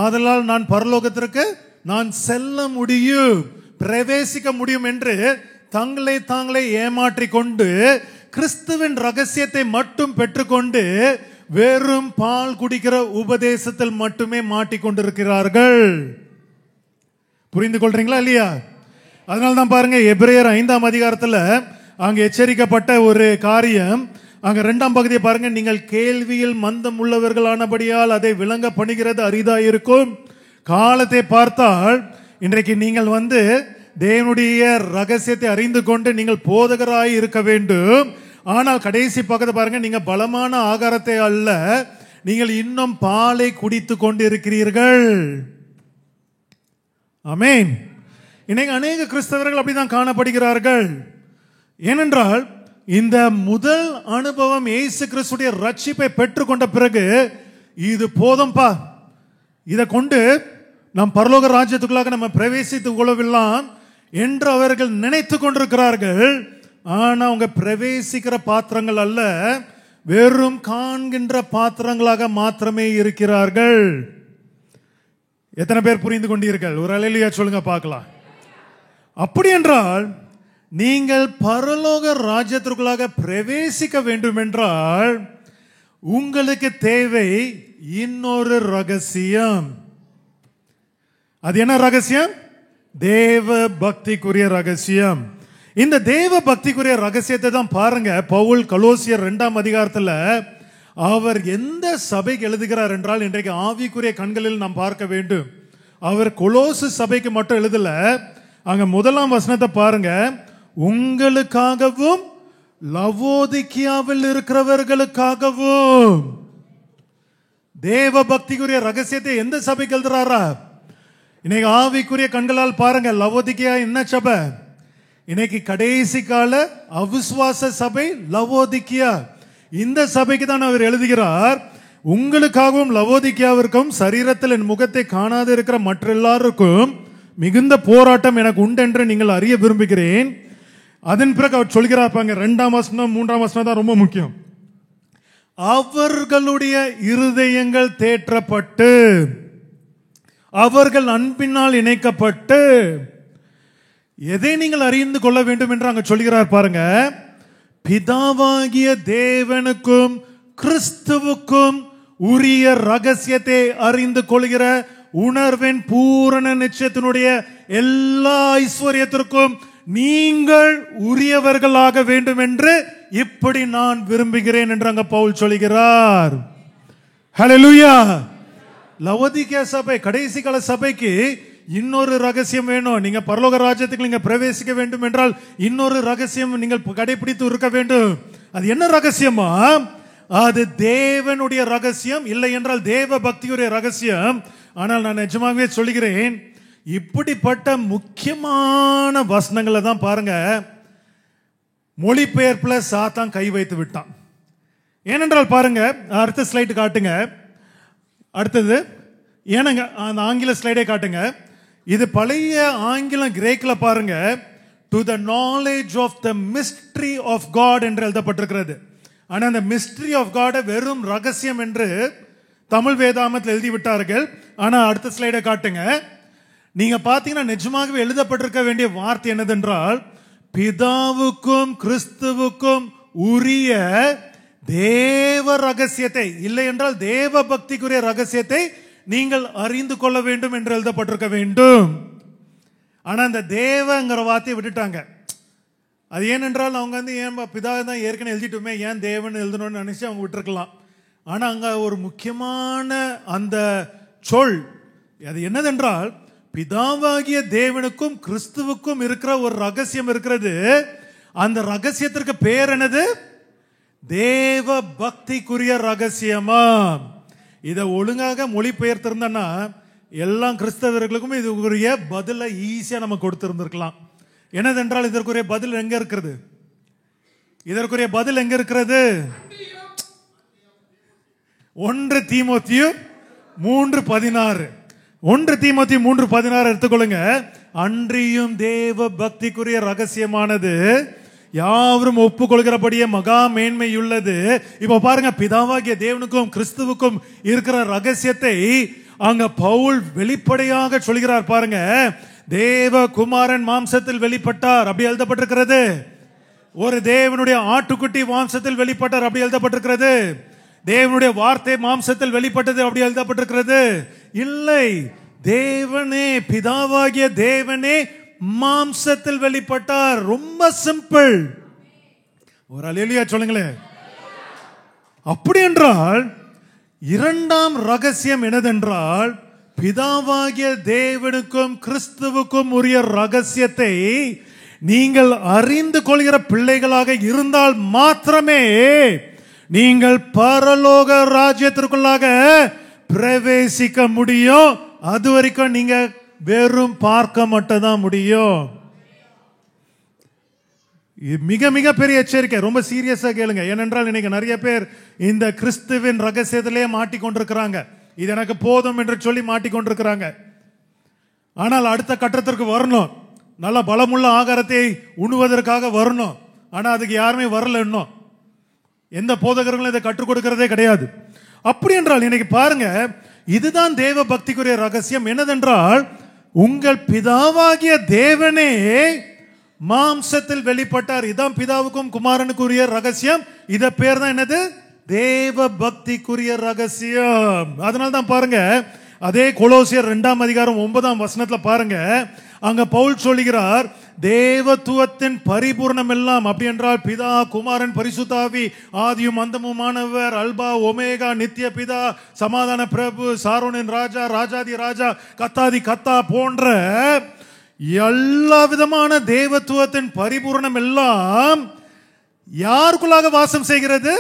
ஆதலால் நான் பரலோகத்திற்கு நான் செல்ல முடியும், பிரவேசிக்க முடியும் என்று தங்களை தாங்களே ஏமாற்றிக் கொண்டு கிறிஸ்துவின் ரகசியத்தை மட்டும் பெற்றுக்கொண்டு வெறும் பால் குடிக்கிற உபதேசத்தில் மட்டுமே மாட்டிக்கொண்டிருக்கிறார்கள். புரிந்து கொள்றீங்களா இல்லையா? அதனால தான் பாருங்க, எபிரேயர் 5ஆம் அதிகாரத்தில் அங்க எச்சரிக்கப்பட்ட ஒரு காரியம், அங்க 2ஆம் பகுதியை பாருங்க, நீங்கள் கேள்வியில் மந்தம் உள்ளவர்களானபடியால் அதை விளங்க பண்ணுகிறது அரிதாயிருக்கும். காலத்தை பார்த்தால் இன்றைக்கு நீங்கள் தேவனுடைய ரகசியத்தை அறிந்து கொண்டு நீங்கள் போதகராய் இருக்க வேண்டும். ஆனால் கடைசி பக்கத்தை பாருங்க, நீங்க பலமான ஆகாரத்தை அல்ல, நீங்கள் இன்னும் பாலை குடித்து கொண்டு இருக்கிறீர்கள். ஆமென். இன்னைக்கு அநேக கிறிஸ்தவர்கள் அப்படிதான் காணப்படுகிறார்கள். ஏனென்றால் இந்த முதல் அனுபவம் இயேசு கிறிஸ்துடைய ரட்சிப்பை பெற்றுக்கொண்ட பிறகு இது போதும்பா, இதை கொண்டு நாம் பரலோக ராஜ்யத்துக்குள்ளாக நம்ம பிரவேசித்துக் கொள்ளவில்லாம் என்று அவர்கள் நினைத்து கொண்டிருக்கிறார்கள். ஆனா அவங்க பிரவேசிக்கிற பாத்திரங்கள் அல்ல, வெறும் காண்கின்ற பாத்திரங்களாக மாத்திரமே இருக்கிறார்கள். எத்தனை பேர் புரிந்து கொண்டீர்கள்? ஒரு அல்லேலூயா சொல்லுங்க பார்க்கலாம். அப்படி என்றால் நீங்கள் பரலோக ராஜ்யத்திற்குள்ளாக பிரவேசிக்க வேண்டும் என்றால் உங்களுக்கு தேவை இன்னொரு ரகசியம். அது என்ன ரகசியம்? தேவ பக்திக்குரிய ரகசியம். இந்த தேவ பக்திக்குரிய ரகசியத்தை தான் பாருங்க, பவுல் கொலோசியர் 2ஆம் அதிகாரத்தில் அவர் எந்த சபைக்கு எழுதுகிறார் என்றால், இன்றைக்கு ஆவிக்குரிய கண்களில் நாம் பார்க்க வேண்டும். அவர் கொலோசு சபைக்கு மட்டும் எழுதல, அங்க 1ஆம் வசனத்தை பாருங்க, உங்களுக்காகவும் லவோதிக்கியாவில் இருக்கிறவர்களுக்காகவும். தேவ பக்திக்குரிய ரகசியத்தை எந்த சபைக்கு எழுதுறாரா? இன்னைக்கு ஆவிக்குரிய கண்களால் பாருங்க, லவோதிக்கியா என்ன சபை? இன்னைக்கு கடைசி கால அவிசுவாச சபை லவோதிக்கியா. இந்த சபைக்கு தான் அவர் எழுதுகிறார், உங்களுக்காகவும் லவோதிக்கியாவிற்கும் சரீரத்தில் என் முகத்தை காணாது இருக்கிற மற்ற எல்லாருக்கும் மிகுந்த போராட்டம் எனக்கு உண்டு என்று நீங்கள் அறிய விரும்புகிறேன். அதன் பிறகு அவர் சொல்கிறார் பாருங்க, 2ஆம் வசனம் 3ஆம் வசனம் தான் ரொம்ப முக்கியம். அவர்களுடைய இருதயங்கள் தேற்றப்பட்டு அவர்கள் அன்பினால் இணைக்கப்பட்டு. எதை நீங்கள் அறிந்து கொள்ள வேண்டும் என்று அங்க சொல்கிறார் பாருங்க, பிதாவாகிய தேவனுக்கும் கிறிஸ்துவுக்கும் உரிய ரகசியத்தை அறிந்து கொள்கிற உணர்வின் பூரண நிச்சயத்தினுடைய எல்லா ஐஸ்வர்யத்திற்கும் நீங்கள் உரியவர்களாக வேண்டும் என்று இப்படி நான் விரும்புகிறேன் என்று அங்க பவுல் சொல்கிறார். ஹல்லேலூயா. லவோதிக்கியா சபை, கடைசி கால சபைக்கு இன்னொரு ரகசியம் வேணும். நீங்க பரலோக ராஜ்யத்துக்கு நீங்க பிரவேசிக்க வேண்டும் என்றால் இன்னொரு ரகசியம் நீங்கள் கடைபிடித்து இருக்க வேண்டும். அது என்ன ரகசியமா? அது தேவனுடைய ரகசியம், இல்லை என்றால் தேவ பக்தியுடைய ரகசியம். ஆனால் நான் நிஜமாகவே சொல்லுகிறேன், இப்படிப்பட்ட முக்கியமான வசனங்களை தான் பாருங்க மொழிபெயர்ப்புல சாத்தான் கை வைத்து விட்டான். ஏனென்றால் பாருங்க, அடுத்த ஸ்லைடு காட்டுங்க. அடுத்தது ஏனங்க அந்த ஆங்கில ஸ்லைடை காட்டுங்க. இது பழைய ஆங்கிலம் கிரேக்கில் பாருங்க, to the knowledge of the mystery of God என்று எழுதப்பட்டிருக்கிறது. ஆனால் அந்த மிஸ்ட்ரி ஆஃப் காட் வெறும் ரகசியம் என்று தமிழ் வேதாமத்தில் எழுதி விட்டார்கள். ஆனால் அடுத்த ஸ்லைடை காட்டுங்க. நீங்க பாத்தீங்கன்னா நிஜமாகவே எழுதப்பட்டிருக்க வேண்டிய வார்த்தை என்னதென்றால், பிதாவுக்கும் கிறிஸ்துவுக்கும் உரிய தேவ ரகசியத்தை, இல்லை என்றால் தேவ பக்திக்குரிய ரகசியத்தை நீங்கள் அறிந்து கொள்ள வேண்டும் என்று எழுதப்பட்டிருக்க வேண்டும். ஆனா அந்த தேவங்கிற வார்த்தையை விட்டுட்டாங்க. அது ஏனென்றால் அவங்க ஏன் பிதா தான் ஏற்கனவே எழுதிட்டுமே, ஏன் தேவன் எழுதணும்னு நினைச்சு அவங்க விட்டுருக்கலாம். ஆனா அங்க ஒரு முக்கியமான அந்த சொல் அது என்னதென்றால், பிதாவாகிய தேவனுக்கும் கிறிஸ்துவுக்கும் இருக்கிற ஒரு ரகசியம் இருக்கிறது. அந்த ரகசியத்திற்கு பேர் என்னது? தேவ பக்திக்குரிய ரகசியமா. இதை ஒழுங்காக மொழிபெயர்த்திருந்தா எல்லா கிறிஸ்தவர்களுக்கும் இதுக்குரிய பதில ஈஸியா நம்ம கொடுத்திருந்திருக்கலாம். என்னதென்றால் இதற்குரிய பதில் எங்க இருக்கிறது? இதற்குரிய பதில் எங்க இருக்கிறது? 1 தீமோத்தேயு 3:16. 1 தீமோத்தேயு 3:16 எடுத்துக்கொள்ளுங்க. அன்றியும் தேவ பக்திக்குரிய ரகசியமானது யாவரும் ஒப்புக்கொள்கிறபடியே மகா மேன்மையுள்ளது. இப்ப பாருங்க, பிதாவாகிய தேவனுக்கும் கிறிஸ்துவுக்கும் இருக்கிற ரகசியத்தை அங்க பவுல் வெளிப்படையாக சொல்கிறார் பாருங்க. தேவ குமாரன் மாம்சத்தில் வெளிப்பட்டார், அப்படி எழுதப்பட்டிருக்கிறது. ஒரு தேவனுடைய ஆட்டுக்குட்டி மாம்சத்தில் வெளிப்பட்டார், அப்படி எழுதப்பட்டிருக்கிறது. தேவனுடைய வார்த்தை மாம்சத்தில் வெளிப்பட்டது, அப்படி எழுதப்பட்டிருக்கிறது. இல்லை, தேவனே, பிதாவாகிய தேவனே மாம்சத்தில் வெளிப்பட்டார். ரொம்ப சிம்பிள். ஒரு அல்லேலூயா சொல்லுங்களேன். அப்படி என்றால் இரண்டாம் ரகசியம் என்னதென்றால், பிதாவாகிய தேவனுக்கும் கிறிஸ்துவுக்கும் உரிய ரகசியத்தை நீங்கள் அறிந்து கொள்கிற பிள்ளைகளாக இருந்தால் மாத்திரமே நீங்கள் பரலோக ராஜ்யத்திற்குள்ளாக பிரவேசிக்க முடியும். அது வரைக்கும் நீங்க வெறும் பார்க்க மட்டும் தான் முடியும். மிக மிக பெரிய எச்சரிக்கை, ரொம்ப சீரியஸா கேளுங்க. ஏனென்றால் இன்னைக்கு நிறைய பேர் இந்த கிறிஸ்துவின் ரகசியத்திலே மாட்டிக்கொண்டிருக்கிறாங்க. இது எனக்கு போதும் என்று சொல்லி மாட்டிக்கொண்டிருக்கிறாங்க. ஆனால் அடுத்த கட்டத்திற்கு வரணும், நல்ல பலமுள்ள ஆகாரத்தை உண்ணுவதற்காக வரணும். ஆனா அதுக்கு யாருமே வரல இன்னும். எந்த போதகர்களும் இதை கற்றுக் கொடுக்கிறதே கிடையாது. அப்படி என்றால் இன்னைக்கு பாருங்க, இதுதான் தேவ பக்திக்குரிய ரகசியம். என்னதென்றால், உங்கள் பிதாவாகிய தேவனே மாம்சத்தில் வெளிப்பட்டார். இதான் பிதாவுக்கும் குமாரனுக்குரிய ரகசியம். இத பேர் தான் என்னது? தேவ பக்திக்குரிய ரகசியம். அதனால தான் பாருங்க, அதே கொலோசியர் 2ஆம் அதிகாரம் 9ஆம் வசனத்துல பாருங்க, அங்க பவுல் சொல்லுகிறார், தேவத்துவத்தின் பரிபூர்ணம் எல்லாம், அப்படி என்றால் பிதா குமாரன் பரிசுத்தாவி ஆதியும் அந்தமுமானவர், அல்பா ஒமேகா, நித்திய பிதா, சமாதான பிரபு, சாரோனின் ராஜா, ராஜாதி ராஜா, கத்தாதி கத்தா போன்ற எல்லா விதமான தேவத்துவத்தின் பரிபூர்ணம் எல்லாம் யாருக்குள்ளாக வாசம் செய்கிறது?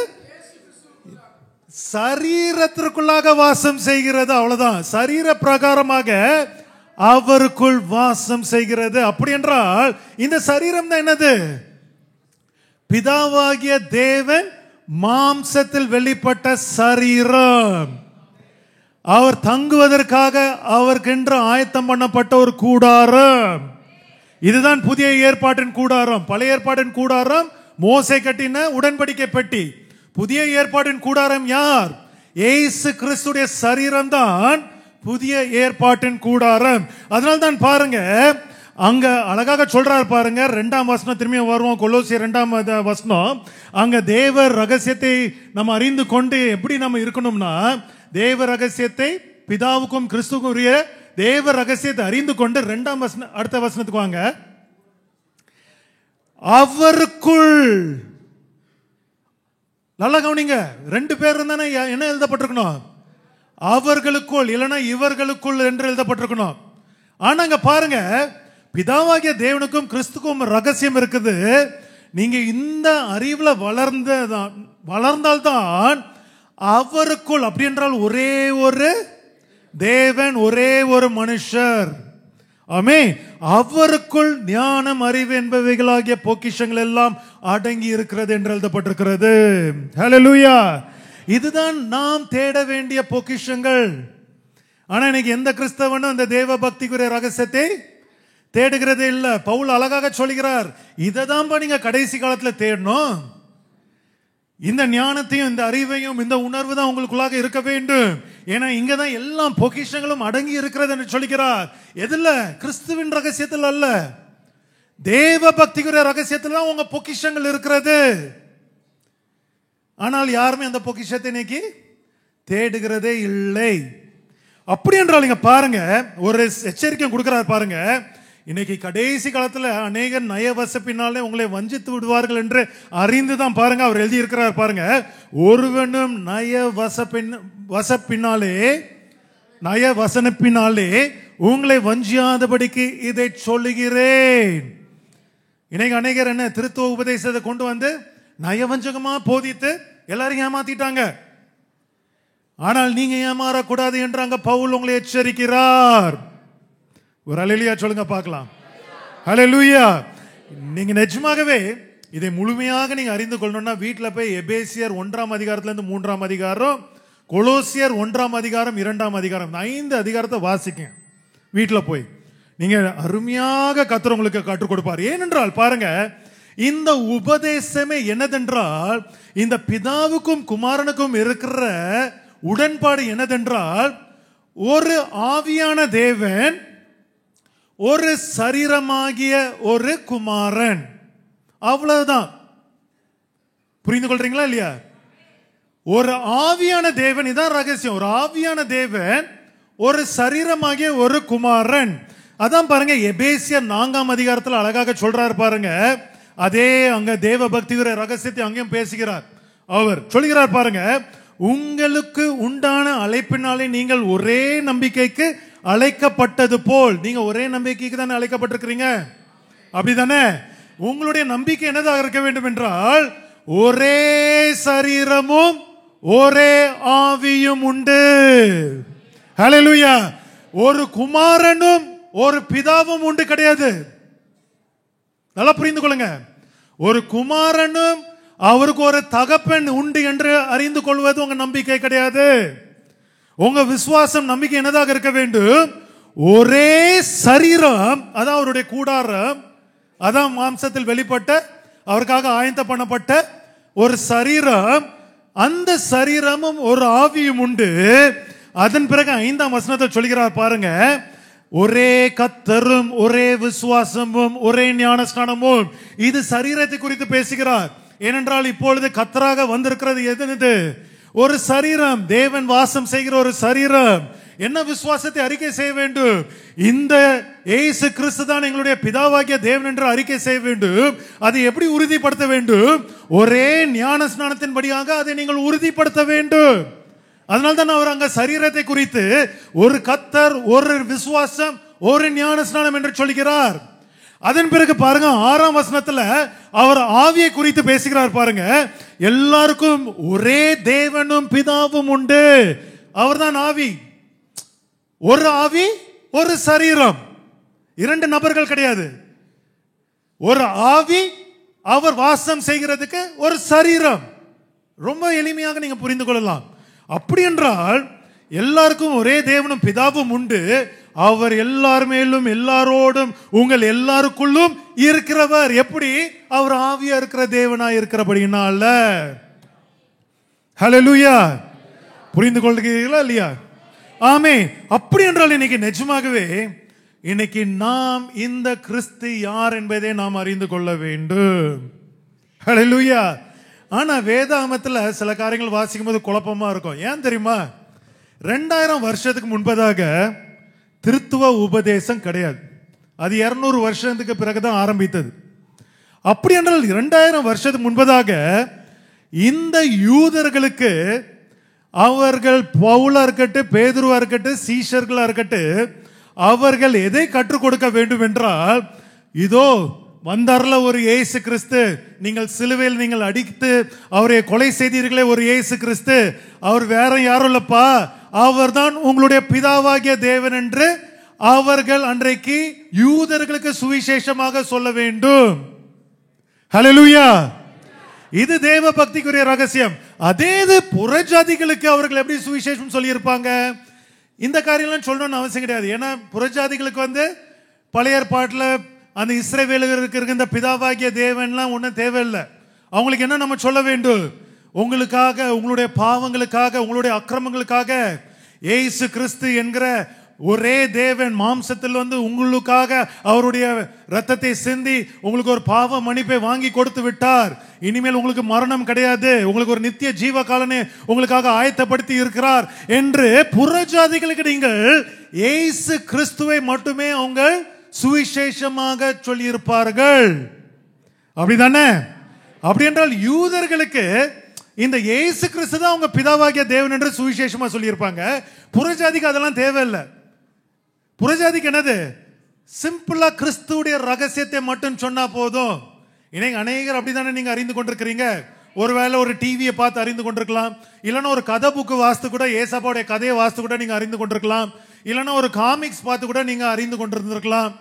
சரீரத்திற்குள்ளாக வாசம் செய்கிறது. அவ்வளவுதான். சரீர பிரகாரமாக அவருக்குள் வாசம் செய்கிறது. அப்படி என்றால் இந்த சரீரம் தான் என்னது? பிதாவாகிய தேவன் மாம்சத்தில் வெளிப்பட்ட சரீரம். அவர் தங்குவதற்காக அவருக்கென்று ஆயத்தம் பண்ணப்பட்ட ஒரு கூடாரம். இதுதான் புதிய ஏற்பாட்டின் கூடாரம். பழைய ஏற்பாட்டின் கூடாரம் மோசே கட்டின உடன்படிக்கை பெட்டி. புதிய ஏற்பாட்டின் கூடாரம் யார்? இயேசு கிறிஸ்துடைய சரீரம் தான் புதிய ஏற்பாட்டின் கூடாரம். அதனால தான் பாருங்க, அங்க அழகாக சொல்றாரு பாருங்க, 2ஆம் வசனம் திரும்பி வருவோம், கொலோசியர் 2ஆம் வசனம். அங்க தேவ ரகசியத்தை நம்ம அறிந்து கொண்டு எப்படி நம்ம இருக்கணும்னா, தேவ ரகசியத்தை பிதாவுக்கும் கிறிஸ்துவுக்கும் உரிய தேவ ரகசியத்தை அறிந்து கொண்டு 2ஆம் வசனம், அடுத்த வசனத்துக்கு வாங்க, அவருக்குள். நல்லா கவனிங்க, 2 பேர் இருந்தானே என்ன எழுதப்பட்டிருக்கணும்? அவர்களுக்குள், இல்லைன்னா இவர்களுக்குள் என்று எழுதப்பட்டிருக்கணும். ஆனா அங்க பாருங்க, பிதாவாகிய தேவனுக்கும் கிறிஸ்துக்கும் ரகசியம் இருக்குது. நீங்க இந்த அறிவுல வளர்ந்தால்தான் அவருக்குள், அப்படி என்றால் ஒரே ஒரு தேவன், ஒரே ஒரு மனுஷர், ஆமென், அவருக்குள் ஞானம் அறிவு என்பவைகளாகிய பொக்கிஷங்கள் எல்லாம் அடங்கி இருக்கிறது என்று எழுதப்பட்டிருக்கிறது. ஹல்லேலூயா. இதுதான் நாம் தேட வேண்டிய பொக்கிஷங்கள். ஆனா இன்னைக்கு எந்த கிறிஸ்தவனும் இந்த தேவ பக்திக்குரிய ரகசியத்தை தேடுகிறதே இல்ல. பவுல் அழகாக சொல்கிறார், இதை தான் நீங்க கடைசி காலத்துல தேடணும். இந்த ஞானத்தையும் இந்த அறிவையும் இந்த உணர்வு தான் உங்களுக்குள்ளாக இருக்க வேண்டும். ஏன்னா இங்கதான் எல்லா பொக்கிஷங்களும் அடங்கி இருக்கிறது என்று சொல்கிறார். எதுல? கிறிஸ்துவின் ரகசியத்தில் அல்ல, தேவ பக்திக்குரிய ரகசியத்தில் உங்க பொக்கிஷங்கள் இருக்கிறது. ஆனால் யாருமே அந்த பொக்கிஷத்தை இன்னைக்கு தேடுகிறதே இல்லை. அப்படி என்றால் இங்க பாருங்க, ஒரு எச்சரிக்கை கொடுக்கிறார் பாருங்க. இன்னைக்கு கடைசி காலத்துல அநேகர் நயவசப்பினாலே உங்களை வஞ்சித்து விடுவார்கள் என்று அறிந்துதான் பாருங்க அவர் எழுதி இருக்கிறார் பாருங்க. ஒருவனும் நயவசனப்பினாலே உங்களை வஞ்சியாதபடிக்கு இதை சொல்லுகிறேன். இன்னைக்கு அநேகர் என்ன திருத்துவ உபதேசத்தை கொண்டு வந்து நயவஞ்சகமா போதித்து எல்லாரையும் ஏமாத்திட்டாங்க. ஆனால் நீங்க ஏமாறக்கூடாது என்று அங்க பவுல் உங்களை எச்சரிக்கிறார். ஒரு ஹல்லேலூயா சொல்லுங்க பார்க்கலாம். ஹல்லேலூயா. நீங்க நிஜமாகவே இதை முழுமையாக நீங்க அறிந்து கொள்ளணும்னா வீட்டில் போய் எபேசியர் 1ஆம் அதிகாரத்துல இருந்து 3ஆம் அதிகாரம், கொலோசியர் 1ஆம் அதிகாரம் 2ஆம் அதிகாரம், 5 அதிகாரத்தை வாசிக்க வீட்டில் போய் நீங்க அருமையாக கர்த்தர் உங்களுக்கு கற்றுக் கொடுப்பார். ஏனென்றால் பாருங்க, இந்த உபதேசமே என்னதென்றால், இந்த பிதாவுக்கும் குமாரனுக்கும் இருக்கிற உடன்பாடு என்னதென்றால், ஒரு ஆவியான தேவன், ஒரு சரீரமாகிய ஒரு குமாரன். அவ்வளவுதான். புரிந்து கொள்றீங்களா இல்லையா? ஒரு ஆவியான தேவன், இதான் ரகசியம். ஒரு ஆவியான தேவன், ஒரு சரீரமாகிய ஒரு குமாரன். அதான் பாருங்க எபேசியர் 4ஆம் அதிகாரத்தில் அழகாக சொல்றாரு பாருங்க. அதே அங்க தேவ பக்தியுடைய ரகசியத்தை அங்கேயும் பேசுகிறார். அவர் சொல்கிறார் பாருங்க, உங்களுக்கு உண்டான அழைப்பினாலே நீங்கள் ஒரே நம்பிக்கைக்கு அழைக்கப்பட்டது போல். நீங்க ஒரே நம்பிக்கைக்கு தானே அழைக்கப்பட்டிருக்கிறீங்க, அப்படிதானே? உங்களுடைய நம்பிக்கை என்னதாக இருக்க வேண்டும் என்றால், ஒரே சரீரமும் ஒரே ஆவியும் உண்டு. ஹல்லேலூயா. ஒரு குமாரனும் ஒரு பிதாவும் உண்டு கிடையாது. நல்லா புரிந்து கொள்ளுங்க. ஒரு குமாரனும் அவருக்கு ஒரு தகப்பன் உண்டு என்று அறிந்து கொள்வது உங்க நம்பிக்கை கிடையாது. உங்க விசுவாசம் நம்பிக்கை என்னதாக இருக்க வேண்டும்? ஒரே சரீரம், அதான் அவருடைய கூடாரம், அதான் மாம்சத்தில் வெளிப்பட்ட அவருக்காக ஆயத்தம் பண்ணப்பட்ட ஒரு சரீரம், அந்த சரீரமும் ஒரு ஆவியும் உண்டு. அதன் பிறகு 5ஆம் வசனத்தை சொல்கிறார் பாருங்க, ஒரே கர்த்தரும் ஒரே விசுவாசமும் ஒரே ஞானஸ்நானமும். இது சரீரத்தை குறித்து பேசுகிறார். ஏனென்றால் இப்பொழுது கர்த்தராக வந்திருக்கிறது எது? ஒரு சரீரம், தேவன் வாசம் செய்கிற ஒரு சரீரம். என்ன விசுவாசத்தை அறிக்கை செய்ய வேண்டும்? இந்த இயேசு கிறிஸ்து தான் எங்களுடைய பிதாவாகிய தேவன் என்று அறிக்கை செய்ய வேண்டும். அதை எப்படி உறுதிப்படுத்த வேண்டும்? ஒரே ஞான ஸ்நானத்தின்படியாக அதை நீங்கள் உறுதிப்படுத்த வேண்டும். அதனால்தான் அவர் அங்க சரீரத்தை குறித்து ஒரு கர்த்தர், ஒரு விசுவாசம், ஒரு ஞான ஸ்நானம் என்று சொல்கிறார். அதன் பிறகு பாருங்க 6ஆம் வசனத்துல அவர் ஆவியை குறித்து பேசுகிறார் பாருங்க. எல்லாருக்கும் ஒரே தேவனும் பிதாவும் உண்டு. அவர்தான் ஆவி. ஒரு ஆவி, ஒரு சரீரம், 2 நபர்கள் கிடையாது. ஒரு ஆவி, அவர் வாசம் செய்கிறதுக்கு ஒரு சரீரம். ரொம்ப எளிமையாக நீங்க புரிந்து கொள்ளலாம். அப்படி என்றால் எல்லாருக்கும் ஒரே தேவனும் பிதாவும் உண்டு. அவர் எல்லார் மேலும் எல்லாரோடும் உங்கள் எல்லாருக்குள்ளும் இருக்கிறவர். எப்படி? அவர் ஆவியா இருக்கிற தேவனா இருக்கிறபடினால. ஹல்லேலூயா. புரிந்து கொள்கிறீர்களா இல்லையா? ஆமே. அப்படி என்றால் இன்னைக்கு நிஜமாகவே இன்னைக்கு நாம் இந்த கிறிஸ்து யார் என்பதை நாம் அறிந்து கொள்ள வேண்டும். ஹல்லேலூயா. ஆனா வேதாகமத்துல சில காரியங்கள் வாசிக்கும் போது குழப்பமா இருக்கும். ஏன் தெரியுமா? 2000 வருஷத்துக்கு முன்பதாக திருத்துவ உபதேசம் கிடையாது. அது 200 வருஷத்துக்கு பிறகுதான் ஆரம்பித்தது. அப்படி என்றால் 2000 வருஷத்துக்கு முன்பதாக இந்த யூதர்களுக்கு, அவர்கள் பவுலா இருக்கட்டும், பேதுருவா இருக்கட்டும், சீஷர்களா இருக்கட்டும், அவர்கள் எதை கற்றுக் கொடுக்க வேண்டும் என்றால், இதோ வந்தார்ல ஒரு இயேசு கிறிஸ்து, நீங்கள் சிலுவையில் நீங்கள் அடித்து அவரை கொலை செய்தீர்களே ஒரு இயேசு கிறிஸ்து, அவர் வேற யாரும் இல்லப்பா, அவர்தான் உங்களுடைய பிதாவாகிய தேவன் என்று அவர்கள் அன்றைக்கு யூதர்களுக்கு சுவிசேஷமாக சொல்ல வேண்டும். ஹல்லேலூயா. இது தேவ பக்திக்குரிய ரகசியம். அதே புறஜாதிகளுக்கு அவர்கள் எப்படி சுவிசேஷம் சொல்லி இருப்பாங்க? இந்த காரியம்லாம் சொல்லணும்னு அவசியம் கிடையாது. ஏன்னா புறஜாதிகளுக்கு பழைய ஏற்பாட்டில் அந்த இஸ்ரவேலருக்கு இருக்க இந்த பிதாவாகிய தேவன்லாம் ஒன்றும் தேவையில்லை. அவங்களுக்கு என்ன நம்ம சொல்ல வேண்டும்? உங்களுக்காக, உங்களுடைய பாவங்களுக்காக, உங்களுடைய அக்கிரமங்களுக்காக இயேசு கிறிஸ்து என்கிற ஒரே தேவன் மாம்சத்தில் உங்களுக்காக அவருடைய ரத்தத்தை சிந்தி உங்களுக்கு ஒரு பாவ மன்னிப்பை வாங்கி கொடுத்து விட்டார். இனிமேல் உங்களுக்கு மரணம் கிடையாது, உங்களுக்கு ஒரு நித்திய ஜீவ காலனை உங்களுக்காக ஆயத்தப்படுத்தி இருக்கிறார் என்று புறஜாதிகளுக்கு நீங்கள் இயேசு கிறிஸ்துவை மட்டுமே அவங்க சுவிசேஷமாக சொல்லி இருப்பார்கள். அப்படிதானே? அப்படி என்றால் யூதர்களுக்கு இந்த இயேசு கிறிஸ்து தான் அவங்க பிதாவாகிய தேவன் என்று சுவிசேஷமா சொல்லி இருப்பாங்க. புறஜாதிக்கு அதெல்லாம் தேவையில்லை. புறஜாதிக்கு என்னது? சிம்பிளா கிறிஸ்துவுடைய ரகசியத்தை மட்டும் சொன்னா போதும். இன்னைக்கு அநேகர் அப்படிதானே நீங்க அறிந்து கொண்டிருக்கிறீங்க. ஒருவேளை ஒரு டிவியை பார்த்து அறிந்து கொண்டிருக்கலாம், இல்லைன்னா ஒரு கதை புக்கு வாசித்து கூட ஏசப்பாவுடைய கதையை வாசித்து கூட நீங்க அறிந்து கொண்டிருக்கலாம், இல்லைன்னா ஒரு காமிக்ஸ் பார்த்து கூட நீங்க அறிந்து கொண்டிருந்திருக்கலாம்,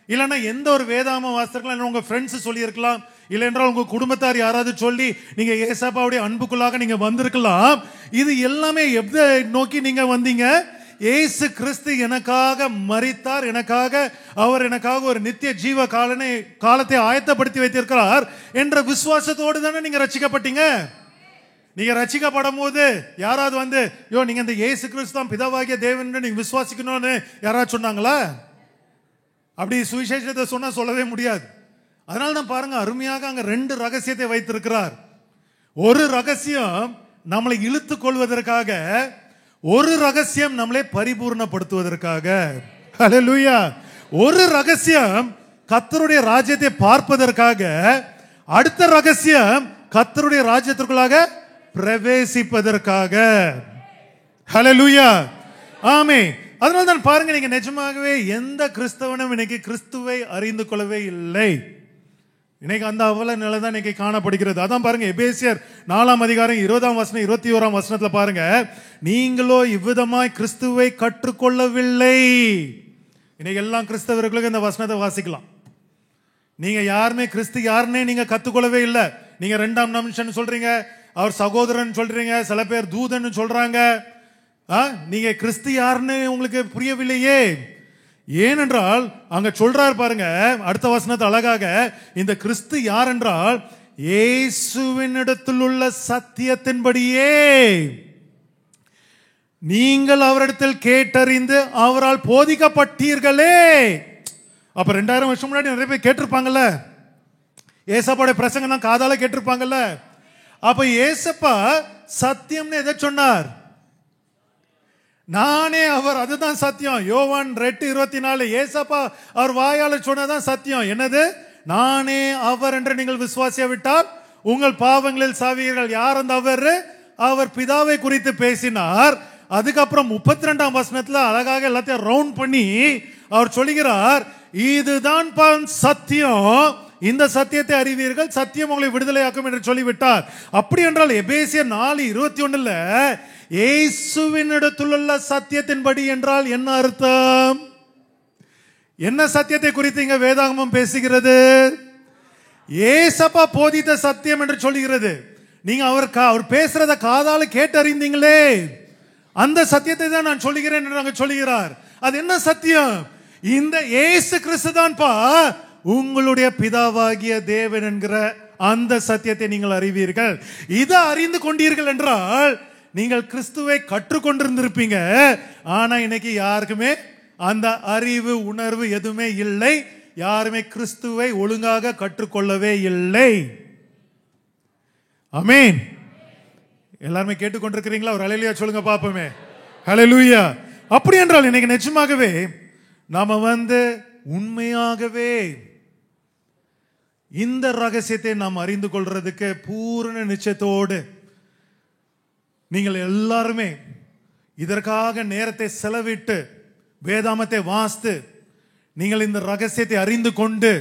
இல்லைன்னா எந்த ஒரு வேதாம வாசித்திருக்கலாம், உங்க ஃப்ரெண்ட்ஸ் சொல்லி இருக்கலாம், இல்லை என்றால் உங்க குடும்பத்தார் யாராவது சொல்லி நீங்க ஏசப்பாவுடைய அன்புக்குள்ளாக நீங்க வந்திருக்கலாம். இது எல்லாமே எதை நோக்கி நீங்க வந்தீங்க? இயேசு கிறிஸ்து எனக்காக மரித்தார், அவர் எனக்காக ஒரு நித்திய ஜீவ காலத்தை ஆயத்தப்படுத்தி வைத்திருக்கிறார் என்ற விசுவாசத்தோடு தானே நீங்க ரட்சிக்கப்பட்டீங்க. நீங்க ரட்சிக்கப்படும் போது யாராவது நீங்க இந்த இயேசு கிறிஸ்து தான் பிதாவாகிய தேவன் நீங்க விசுவாசிக்கணும்னு யாராவது சொன்னாங்களா? அப்படி சுவிசேஷத்தை சொன்னா சொல்லவே முடியாது. அதனால தான் பாருங்க, அருமையாக அங்க 2 ரகசியத்தை வைத்திருக்கிறார். ஒரு ரகசியம் நம்மளை இழுத்துக் கொள்வதற்காக, ஒரு ரகசியம் நம்மளை பரிபூர்ணப்படுத்துவதற்காக. ஹல்லேலூயா. ஒரு ரகசியம் கர்த்தருடைய ராஜ்யத்தை பார்ப்பதற்காக, அடுத்த ரகசியம் கர்த்தருடைய ராஜ்யத்திற்குள்ளாக பிரவேசிப்பதற்காக. ஹல்லேலூயா. ஆமென். அதனால தான் பாருங்க, நீங்க நிஜமாகவே எந்த கிறிஸ்தவனும் இன்னைக்கு கிறிஸ்துவை அறிந்து கொள்ளவே இல்லை. இன்னைக்கு அந்த அவல நிலை தான் இன்னைக்கு காணப்படுகிறது. அதான் பாருங்க, எபேசியர் 4ஆம் அதிகாரம் 20ஆம் வசனம் 21ஆம் வசனத்துல பாருங்க, நீங்களோ இவ்விதமாய் கிறிஸ்துவை கற்றுக்கொள்ளவில்லை. இன்னைக்கு எல்லாம் கிறிஸ்தவர்களுக்கு இந்த வசனத்தை வாசிக்கலாம். நீங்க யாருமே கிறிஸ்து யாருன்னே நீங்க கத்துக்கொள்ளவே இல்லை. நீங்க 2ஆம் மனுஷன் சொல்றீங்க, அவர் சகோதரன் சொல்றீங்க, சில பேர் தூதன் சொல்றாங்க. நீங்க கிறிஸ்து யாருன்னு உங்களுக்கு புரியவில்லையே. ஏனென்றால் அங்க சொல்றார் பாருங்க, அடுத்த வசனத்தை அழகாக, இந்த கிறிஸ்து யார் என்றால் இயேசுவினிடத்தில் உள்ள சத்தியத்தின்படியே நீங்கள் அவரிடத்தில் கேட்டறிந்து அவரால் போதிக்கப்பட்டீர்களே. அப்ப 2000 வருஷம் முன்னாடி நிறைய பேர் கேட்டிருப்பாங்கல்ல, ஏசப்பாவோட பிரசங்கம் காதால கேட்டிருப்பாங்கல்ல. அப்ப ஏசப்பா சத்தியம்னு எதை சொன்னார்? நானே அவர், அதுதான் சத்தியம். யோவான் 2:24 ஏசப்பா அவர் வாயால சொன்னதான் சத்தியம். என்னது? நானே அவர் என்று நீங்கள் விசுவாசியா விட்டால் உங்கள் பாவங்களில் சாவீர்கள். யார் அந்த அவர்? அவர் பிதாவை குறித்து பேசினார். அதுக்கப்புறம் 32ஆம் வசனத்துல அழகாக எல்லாத்தையும் ரவுண்ட் பண்ணி அவர் சொல்லுகிறார், இதுதான் சத்தியம், இந்த சத்தியத்தை அறிவீர்கள், சத்தியம் உங்களை விடுதலையாக்கும் என்று சொல்லிவிட்டார். அப்படி என்றால் எபேசியர் 4:21 இயேசுவினிடத்திலுள்ள சத்தியத்தின்படி என்றால் என்ன அர்த்தம்? என்ன சத்தியத்தை குறித்து இங்க வேதாகமம் பேசுகிறது? ஏசப்பா போதித்த சத்தியம் என்று சொல்லுகிறது. நீங்க அவர் பேசுறத காதால கேட்டறிந்தீங்களே, அந்த சத்தியத்தை தான் நான் சொல்லுகிறேன் என்று நாங்கள் சொல்லுகிறார். அது என்ன சத்தியம்? இந்த இயேசு கிறிஸ்து தான்ப்பா உங்களுடைய பிதாவாகிய தேவன் என்கிற அந்த சத்தியத்தை நீங்கள் அறிவீர்கள். இதை அறிந்து கொண்டீர்கள் என்றால் நீங்கள் கிறிஸ்துவை கற்றுக்கொண்டிருந்திருப்பீங்க. ஆனா இன்னைக்கு யாருக்குமே அந்த அறிவு உணர்வு எதுவுமே இல்லை. யாருமே கிறிஸ்துவை ஒழுங்காக கற்றுக்கொள்ளவே இல்லை. ஆமென். எல்லாருமே கேட்டுக்கொண்டிருக்கிறீங்களா? ஒரு ஹல்லேலூயா சொல்லுங்க பாப்போமே. ஹல்லேலூயா. அப்படி என்றால் இன்னைக்கு நிச்சயமாகவே நாம உண்மையாகவே இந்த ரகசியத்தை நாம் அறிந்து கொள்றதுக்கு பூரண நிச்சயத்தோடு நீங்கள் எல்லாருமே இதற்காக நேரத்தை செலவிட்டு வேதாமத்தை வாசித்து நீங்கள் இந்த ரகசியத்தை அறிந்து கொண்டு